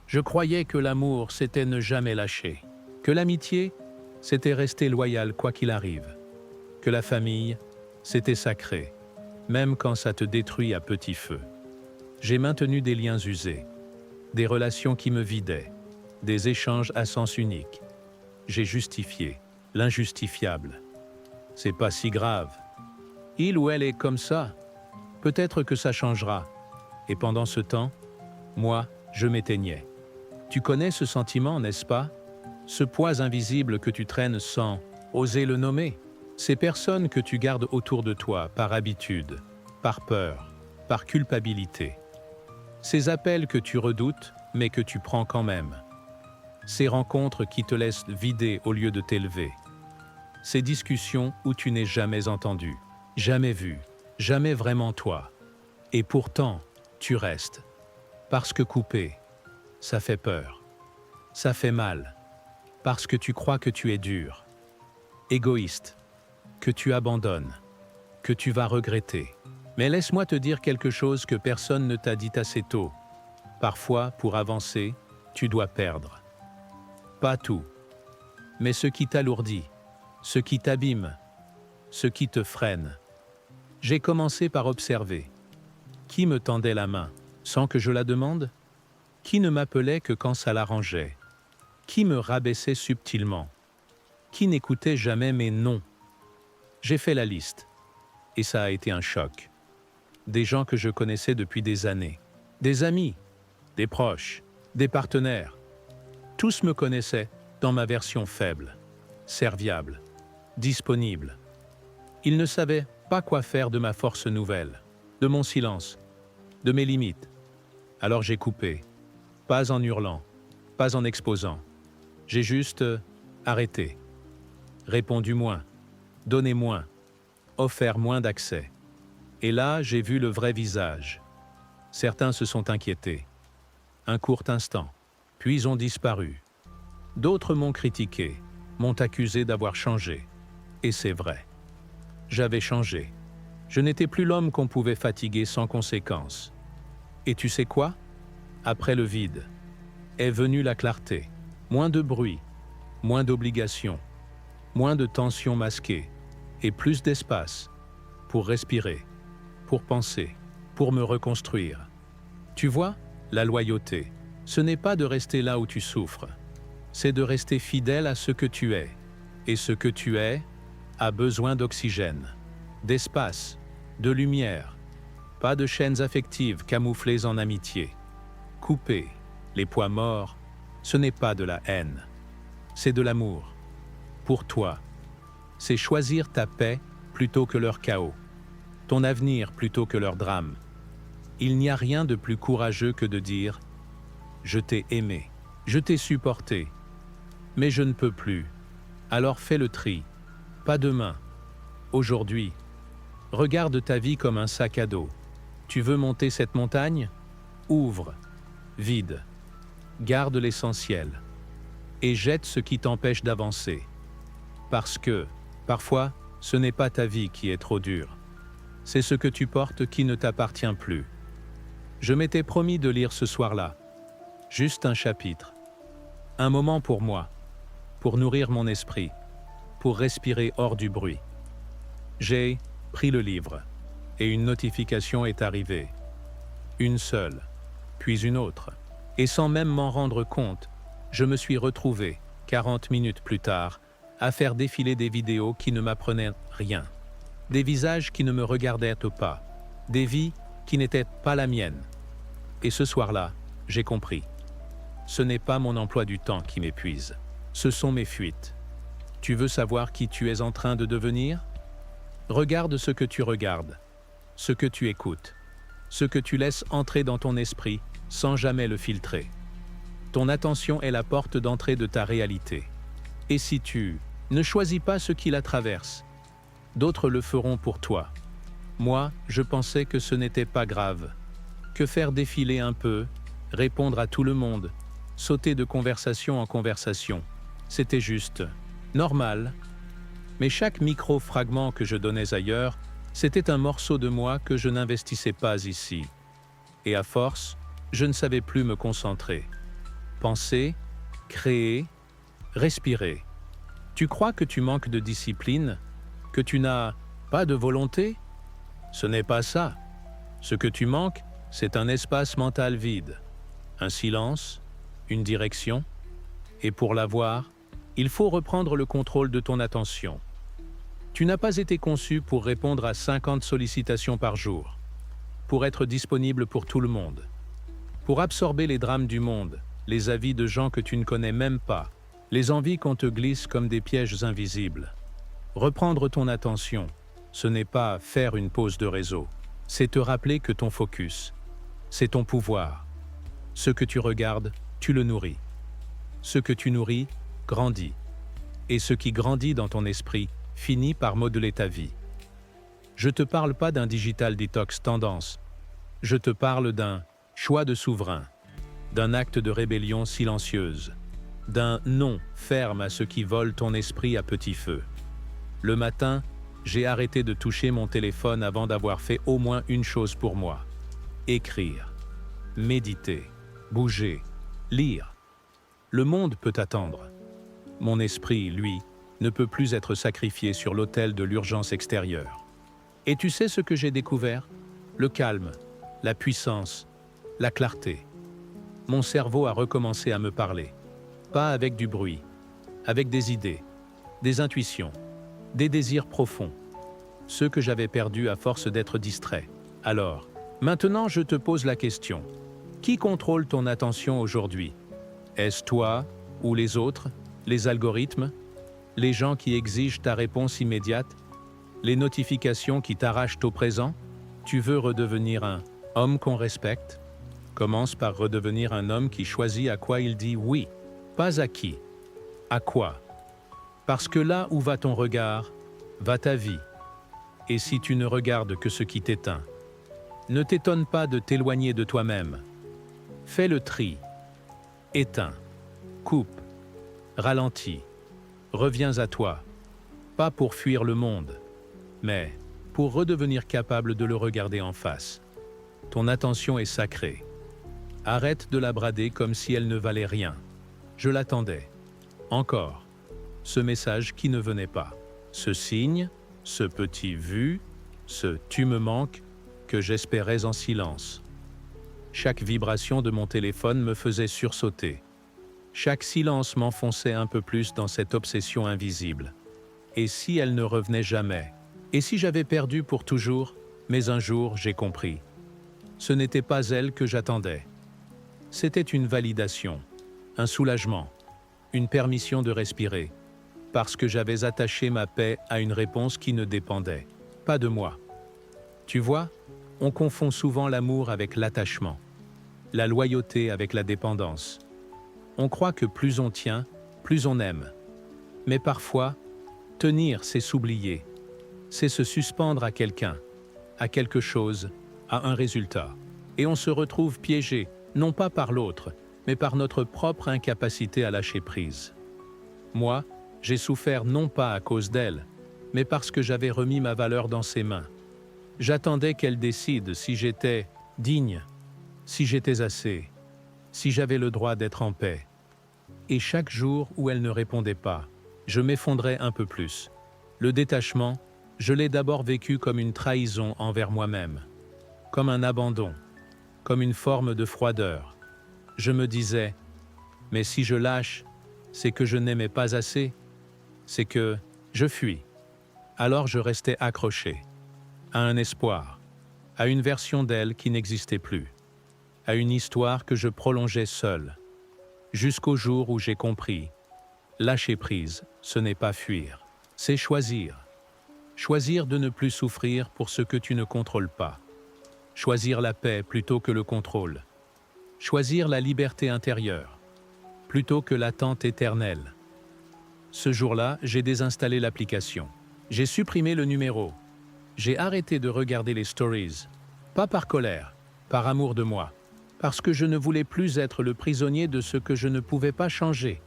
Je croyais que l'amour, c'était ne jamais lâcher, que l'amitié, c'était rester loyal quoi qu'il arrive, que la famille, c'était sacré, même quand ça te détruit à petit feu. J'ai maintenu des liens usés, des relations qui me vidaient, des échanges à sens unique. J'ai justifié l'injustifiable. C'est pas si grave. Il ou elle est comme ça. Peut-être que ça changera. Et pendant ce temps, moi, je m'éteignais. Tu connais ce sentiment, n'est-ce pas? Ce poids invisible que tu traînes sans oser le nommer. Ces personnes que tu gardes autour de toi par habitude, par peur, par culpabilité. Ces appels que tu redoutes, mais que tu prends quand même. Ces rencontres qui te laissent vider au lieu de t'élever. Ces discussions où tu n'es jamais entendu, jamais vu, jamais vraiment toi. Et pourtant, tu restes. Parce que couper, ça fait peur. Ça fait mal. Parce que tu crois que tu es dur. Égoïste. Que tu abandonnes. Que tu vas regretter. Mais laisse-moi te dire quelque chose que personne ne t'a dit assez tôt. Parfois, pour avancer, tu dois perdre. Pas tout. mais ce qui t'alourdit, ce qui t'abîme, ce qui te freine. J'ai commencé par observer. Qui me tendait la main sans que je la demande? Qui ne m'appelait que quand ça l'arrangeait? Qui me rabaissait subtilement? Qui n'écoutait jamais mes non? J'ai fait la liste, et ça a été un choc. Des gens que je connaissais depuis des années, des amis, des proches, des partenaires. Tous me connaissaient dans ma version faible, serviable, disponible. Ils ne savaient pas quoi faire de ma force nouvelle, de mon silence, de mes limites. Alors j'ai coupé, pas en hurlant, pas en exposant. J'ai juste arrêté, répondu moins, donné moins, offert moins d'accès. Et là, j'ai vu le vrai visage. Certains se sont inquiétés. Un court instant, puis ont disparu. D'autres m'ont critiqué, m'ont accusé d'avoir changé. Et c'est vrai. J'avais changé. Je n'étais plus l'homme qu'on pouvait fatiguer sans conséquence. Et tu sais quoi? Après le vide, est venue la clarté. Moins de bruit, moins d'obligations, moins de tensions masquées, et plus d'espace pour respirer, pour penser, pour me reconstruire. Tu vois, la loyauté, ce n'est pas de rester là où tu souffres, c'est de rester fidèle à ce que tu es. Et ce que tu es a besoin d'oxygène, d'espace, de lumière, pas de chaînes affectives camouflées en amitié. Couper les poids morts, ce n'est pas de la haine, c'est de l'amour. Pour toi, c'est choisir ta paix plutôt que leur chaos, ton avenir plutôt que leur drame. Il n'y a rien de plus courageux que de dire « Je t'ai aimé, je t'ai supporté, mais je ne peux plus. Alors fais le tri, pas demain, aujourd'hui. Regarde ta vie comme un sac à dos. Tu veux monter cette montagne? Ouvre, vide, garde l'essentiel et jette ce qui t'empêche d'avancer. Parce que, parfois, ce n'est pas ta vie qui est trop dure. C'est ce que tu portes qui ne t'appartient plus. Je m'étais promis de lire ce soir-là, juste un chapitre, un moment pour moi, pour nourrir mon esprit, pour respirer hors du bruit. J'ai pris le livre et une notification est arrivée. Une seule, puis une autre. Et sans même m'en rendre compte, je me suis retrouvé, 40 minutes plus tard, à faire défiler des vidéos qui ne m'apprenaient rien. Des visages qui ne me regardaient pas. Des vies qui n'étaient pas la mienne. Et ce soir-là, j'ai compris. Ce n'est pas mon emploi du temps qui m'épuise. Ce sont mes fuites. Tu veux savoir qui tu es en train de devenir? Regarde ce que tu regardes, ce que tu écoutes, ce que tu laisses entrer dans ton esprit sans jamais le filtrer. Ton attention est la porte d'entrée de ta réalité. Et si tu ne choisis pas ce qui la traverse, d'autres le feront pour toi. Moi, je pensais que ce n'était pas grave, que faire défiler un peu, répondre à tout le monde, sauter de conversation en conversation, c'était juste normal. Mais chaque micro-fragment que je donnais ailleurs, c'était un morceau de moi que je n'investissais pas ici. Et à force, je ne savais plus me concentrer. Penser, créer, respirer. Tu crois que tu manques de discipline? Que tu n'as pas de volonté? Ce n'est pas ça. Ce que tu manques, c'est un espace mental vide, un silence, une direction. Et pour l'avoir, il faut reprendre le contrôle de ton attention. Tu n'as pas été conçu pour répondre à 50 sollicitations par jour, pour être disponible pour tout le monde, pour absorber les drames du monde, les avis de gens que tu ne connais même pas, les envies qu'on te glisse comme des pièges invisibles. Reprendre ton attention, ce n'est pas faire une pause de réseau, c'est te rappeler que ton focus, c'est ton pouvoir. Ce que tu regardes, tu le nourris. Ce que tu nourris, grandit. Et ce qui grandit dans ton esprit finit par modeler ta vie. Je te parle pas d'un digital detox tendance. Je te parle d'un choix de souverain, d'un acte de rébellion silencieuse, d'un non ferme à ceux qui volent ton esprit à petit feu. Le matin, j'ai arrêté de toucher mon téléphone avant d'avoir fait au moins une chose pour moi. Écrire, méditer, bouger, lire. Le monde peut attendre. Mon esprit, lui, ne peut plus être sacrifié sur l'autel de l'urgence extérieure. Et tu sais ce que j'ai découvert? Le calme, la puissance, la clarté. Mon cerveau a recommencé à me parler. Pas avec du bruit, avec des idées, des intuitions, des désirs profonds. Ceux que j'avais perdus à force d'être distrait. Alors, maintenant je te pose la question. Qui contrôle ton attention aujourd'hui? Est-ce toi ou les autres, les algorithmes, les gens qui exigent ta réponse immédiate, les notifications qui t'arrachent au présent? Tu veux redevenir un homme qu'on respecte? Commence par redevenir un homme qui choisit à quoi il dit oui, pas à qui. À quoi? Parce que là où va ton regard, va ta vie. Et si tu ne regardes que ce qui t'éteint, ne t'étonne pas de t'éloigner de toi-même. Fais le tri. Éteins. Coupe. Ralentis. Reviens à toi. Pas pour fuir le monde, mais pour redevenir capable de le regarder en face. Ton attention est sacrée. Arrête de la brader comme si elle ne valait rien. Je l'attendais. Encore. Ce message qui ne venait pas. Ce signe, ce petit vu, ce « tu me manques » que j'espérais en silence. Chaque vibration de mon téléphone me faisait sursauter. Chaque silence m'enfonçait un peu plus dans cette obsession invisible. Et si elle ne revenait jamais? Et si j'avais perdu pour toujours? Mais un jour, j'ai compris. Ce n'était pas elle que j'attendais. C'était une validation, un soulagement, une permission de respirer, parce que j'avais attaché ma paix à une réponse qui ne dépendait pas de moi. Tu vois, on confond souvent l'amour avec l'attachement, la loyauté avec la dépendance. On croit que plus on tient, plus on aime. Mais parfois, tenir, c'est s'oublier. C'est se suspendre à quelqu'un, à quelque chose, à un résultat. Et on se retrouve piégé, non pas par l'autre, mais par notre propre incapacité à lâcher prise. Moi, j'ai souffert non pas à cause d'elle, mais parce que j'avais remis ma valeur dans ses mains. J'attendais qu'elle décide si j'étais digne, si j'étais assez, si j'avais le droit d'être en paix. Et chaque jour où elle ne répondait pas, je m'effondrais un peu plus. Le détachement, je l'ai d'abord vécu comme une trahison envers moi-même, comme un abandon, comme une forme de froideur. Je me disais, mais si je lâche, c'est que je n'aimais pas assez, c'est que je fuis. Alors je restais accroché à un espoir, à une version d'elle qui n'existait plus, à une histoire que je prolongeais seul, jusqu'au jour où j'ai compris. Lâcher prise, ce n'est pas fuir, c'est choisir. Choisir de ne plus souffrir pour ce que tu ne contrôles pas. Choisir la paix plutôt que le contrôle. Choisir la liberté intérieure plutôt que l'attente éternelle. Ce jour-là, j'ai désinstallé l'application. J'ai supprimé le numéro. J'ai arrêté de regarder les stories. Pas par colère, par amour de moi. Parce que je ne voulais plus être le prisonnier de ce que je ne pouvais pas changer.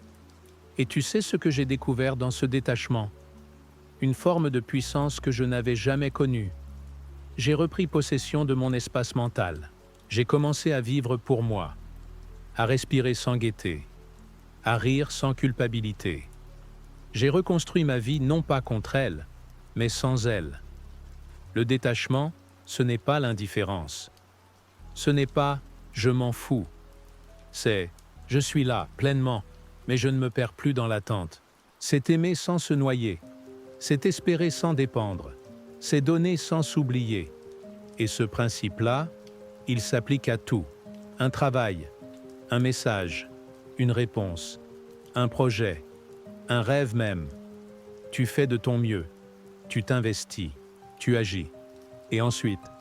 Et tu sais ce que j'ai découvert dans ce détachement? Une forme de puissance que je n'avais jamais connue. J'ai repris possession de mon espace mental. J'ai commencé à vivre pour moi, à respirer sans gaieté, à rire sans culpabilité. J'ai reconstruit ma vie non pas contre elle, mais sans elle. Le détachement, ce n'est pas l'indifférence. Ce n'est pas « je m'en fous ». C'est « je suis là, pleinement, mais je ne me perds plus dans l'attente ». C'est aimer sans se noyer. C'est espérer sans dépendre. C'est donner sans s'oublier. Et ce principe-là, il s'applique à tout. Un travail, un message, une réponse, un projet, un rêve même. Tu fais de ton mieux, tu t'investis, tu agis. Et ensuite,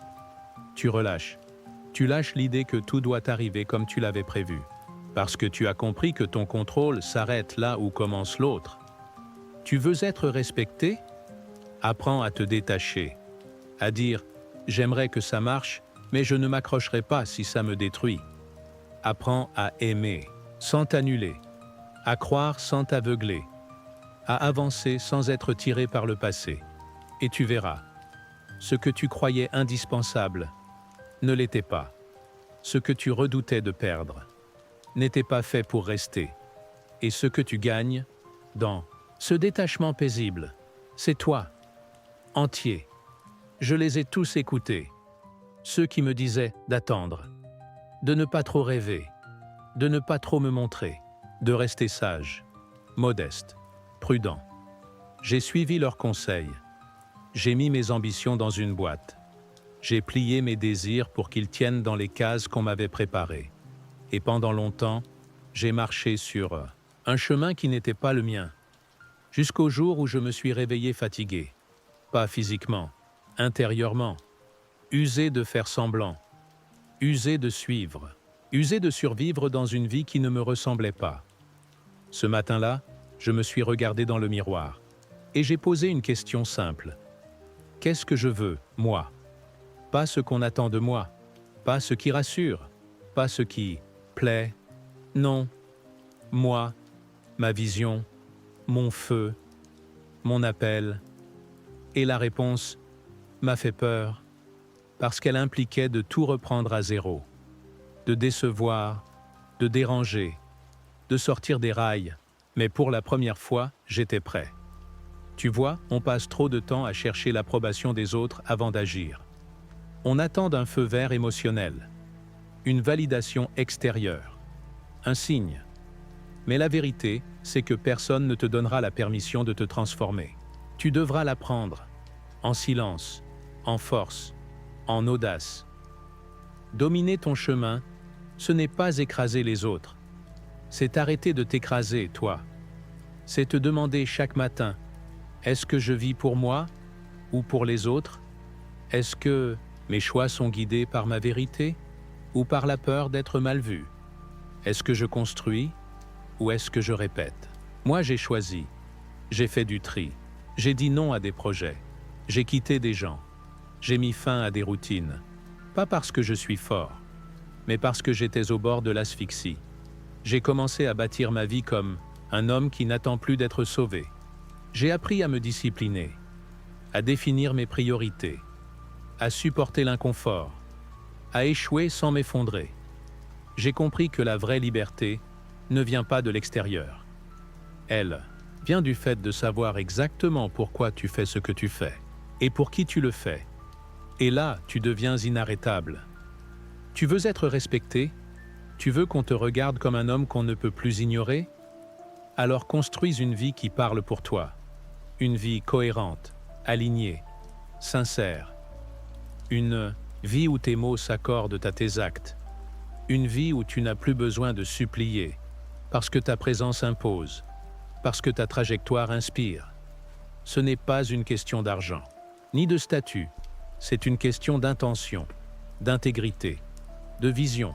tu relâches. Tu lâches l'idée que tout doit arriver comme tu l'avais prévu. Parce que tu as compris que ton contrôle s'arrête là où commence l'autre. Tu veux être respecté? Apprends à te détacher, à dire « j'aimerais que ça marche, mais je ne m'accrocherai pas si ça me détruit ». Apprends à aimer, sans t'annuler, à croire sans t'aveugler, à avancer sans être tiré par le passé. Et tu verras, ce que tu croyais indispensable ne l'était pas. Ce que tu redoutais de perdre n'était pas fait pour rester. Et ce que tu gagnes dans ce détachement paisible. C'est toi, entier. Je les ai tous écoutés. Ceux qui me disaient d'attendre, de ne pas trop rêver, de ne pas trop me montrer, de rester sage, modeste, prudent. J'ai suivi leurs conseils. J'ai mis mes ambitions dans une boîte. J'ai plié mes désirs pour qu'ils tiennent dans les cases qu'on m'avait préparées. Et pendant longtemps, j'ai marché sur un chemin qui n'était pas le mien, jusqu'au jour où je me suis réveillé fatigué, pas physiquement, intérieurement, usé de faire semblant, usé de suivre, usé de survivre dans une vie qui ne me ressemblait pas. Ce matin-là, je me suis regardé dans le miroir et j'ai posé une question simple. Qu'est-ce que je veux, moi? Pas ce qu'on attend de moi, pas ce qui rassure, pas ce qui plaît. Non, moi, ma vision, mon feu, mon appel. Et la réponse m'a fait peur, parce qu'elle impliquait de tout reprendre à zéro, de décevoir, de déranger, de sortir des rails. Mais pour la première fois, j'étais prêt. Tu vois, on passe trop de temps à chercher l'approbation des autres avant d'agir. On attend d'un feu vert émotionnel, une validation extérieure, un signe. Mais la vérité, c'est que personne ne te donnera la permission de te transformer. Tu devras l'apprendre, en silence, en force, en audace. Dominer ton chemin, ce n'est pas écraser les autres. C'est arrêter de t'écraser, toi. C'est te demander chaque matin, est-ce que je vis pour moi ou pour les autres? Est-ce que mes choix sont guidés par ma vérité ou par la peur d'être mal vu? Est-ce que je construis ou est-ce que je répète? Moi, j'ai choisi. J'ai fait du tri. J'ai dit non à des projets. J'ai quitté des gens. J'ai mis fin à des routines. Pas parce que je suis fort, mais parce que j'étais au bord de l'asphyxie. J'ai commencé à bâtir ma vie comme un homme qui n'attend plus d'être sauvé. J'ai appris à me discipliner, à définir mes priorités, à supporter l'inconfort, à échouer sans m'effondrer. J'ai compris que la vraie liberté ne vient pas de l'extérieur. Elle vient du fait de savoir exactement pourquoi tu fais ce que tu fais et pour qui tu le fais. Et là, tu deviens inarrêtable. Tu veux être respecté? Tu veux qu'on te regarde comme un homme qu'on ne peut plus ignorer? Alors construis une vie qui parle pour toi. Une vie cohérente, alignée, sincère. Une vie où tes mots s'accordent à tes actes. Une vie où tu n'as plus besoin de supplier, parce que ta présence impose, parce que ta trajectoire inspire. Ce n'est pas une question d'argent, ni de statut. C'est une question d'intention, d'intégrité, de vision.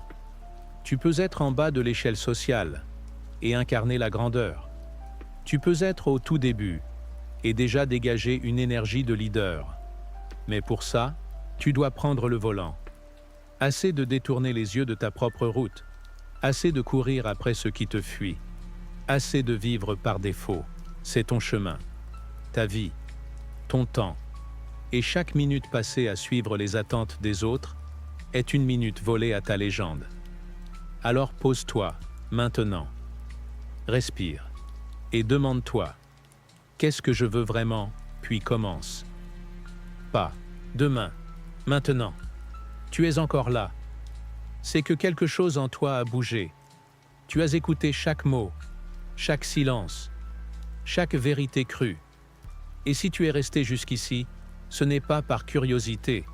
Tu peux être en bas de l'échelle sociale et incarner la grandeur. Tu peux être au tout début et déjà dégager une énergie de leader. Mais pour ça, tu dois prendre le volant. Assez de détourner les yeux de ta propre route, assez de courir après ce qui te fuit, assez de vivre par défaut. C'est ton chemin, ta vie, ton temps. Et chaque minute passée à suivre les attentes des autres est une minute volée à ta légende. Alors pose-toi, maintenant. Respire et demande-toi, qu'est-ce que je veux vraiment, puis commence. Pas demain, maintenant. Tu es encore là. C'est que quelque chose en toi a bougé. Tu as écouté chaque mot, chaque silence, chaque vérité crue. Et si tu es resté jusqu'ici, ce n'est pas par curiosité,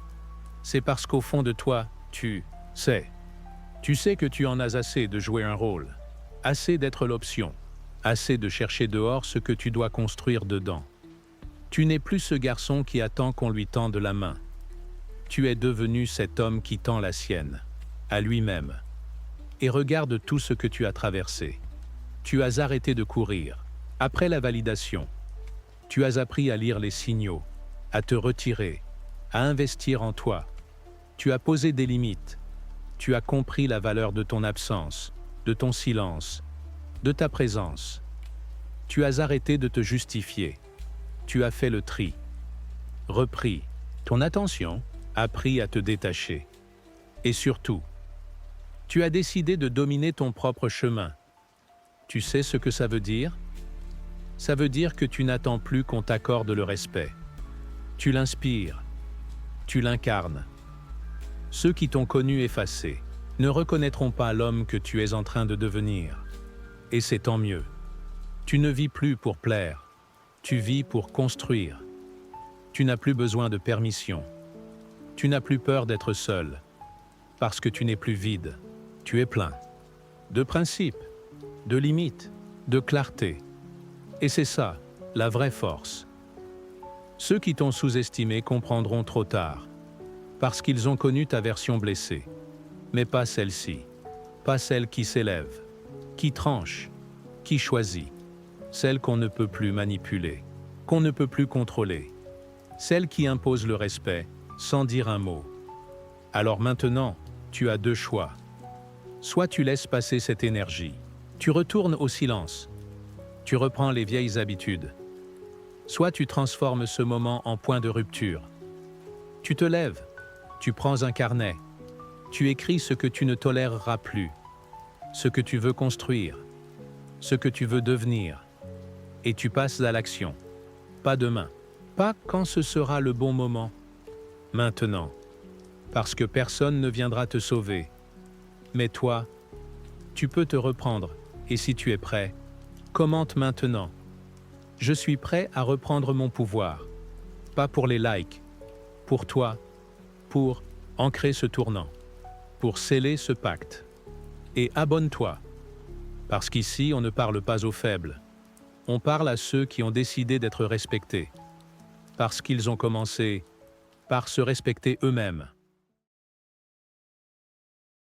c'est parce qu'au fond de toi, tu sais. Tu sais que tu en as assez de jouer un rôle, assez d'être l'option, assez de chercher dehors ce que tu dois construire dedans. Tu n'es plus ce garçon qui attend qu'on lui tende la main. Tu es devenu cet homme qui tend la sienne, à lui-même. Et regarde tout ce que tu as traversé. Tu as arrêté de courir, après la validation. Tu as appris à lire les signaux, à te retirer, à investir en toi. Tu as posé des limites. Tu as compris la valeur de ton absence, de ton silence, de ta présence. Tu as arrêté de te justifier. Tu as fait le tri. Repris ton attention, appris à te détacher. Et surtout, tu as décidé de dominer ton propre chemin. Tu sais ce que ça veut dire? Ça veut dire que tu n'attends plus qu'on t'accorde le respect. Tu l'inspires, tu l'incarnes. Ceux qui t'ont connu effacé ne reconnaîtront pas l'homme que tu es en train de devenir. Et c'est tant mieux. Tu ne vis plus pour plaire, tu vis pour construire. Tu n'as plus besoin de permission. Tu n'as plus peur d'être seul, parce que tu n'es plus vide, tu es plein. De principes, de limites, de clarté. Et c'est ça, la vraie force. Ceux qui t'ont sous-estimé comprendront trop tard, parce qu'ils ont connu ta version blessée. Mais pas celle-ci, pas celle qui s'élève, qui tranche, qui choisit, celle qu'on ne peut plus manipuler, qu'on ne peut plus contrôler, celle qui impose le respect sans dire un mot. Alors maintenant, tu as deux choix. Soit tu laisses passer cette énergie, tu retournes au silence, tu reprends les vieilles habitudes. Soit tu transformes ce moment en point de rupture. Tu te lèves, tu prends un carnet, tu écris ce que tu ne toléreras plus, ce que tu veux construire, ce que tu veux devenir, et tu passes à l'action. Pas demain, pas quand ce sera le bon moment, maintenant, parce que personne ne viendra te sauver. Mais toi, tu peux te reprendre, et si tu es prêt, commente maintenant. Je suis prêt à reprendre mon pouvoir, pas pour les likes, pour toi, pour ancrer ce tournant, pour sceller ce pacte. Et abonne-toi, parce qu'ici on ne parle pas aux faibles, on parle à ceux qui ont décidé d'être respectés, parce qu'ils ont commencé par se respecter eux-mêmes.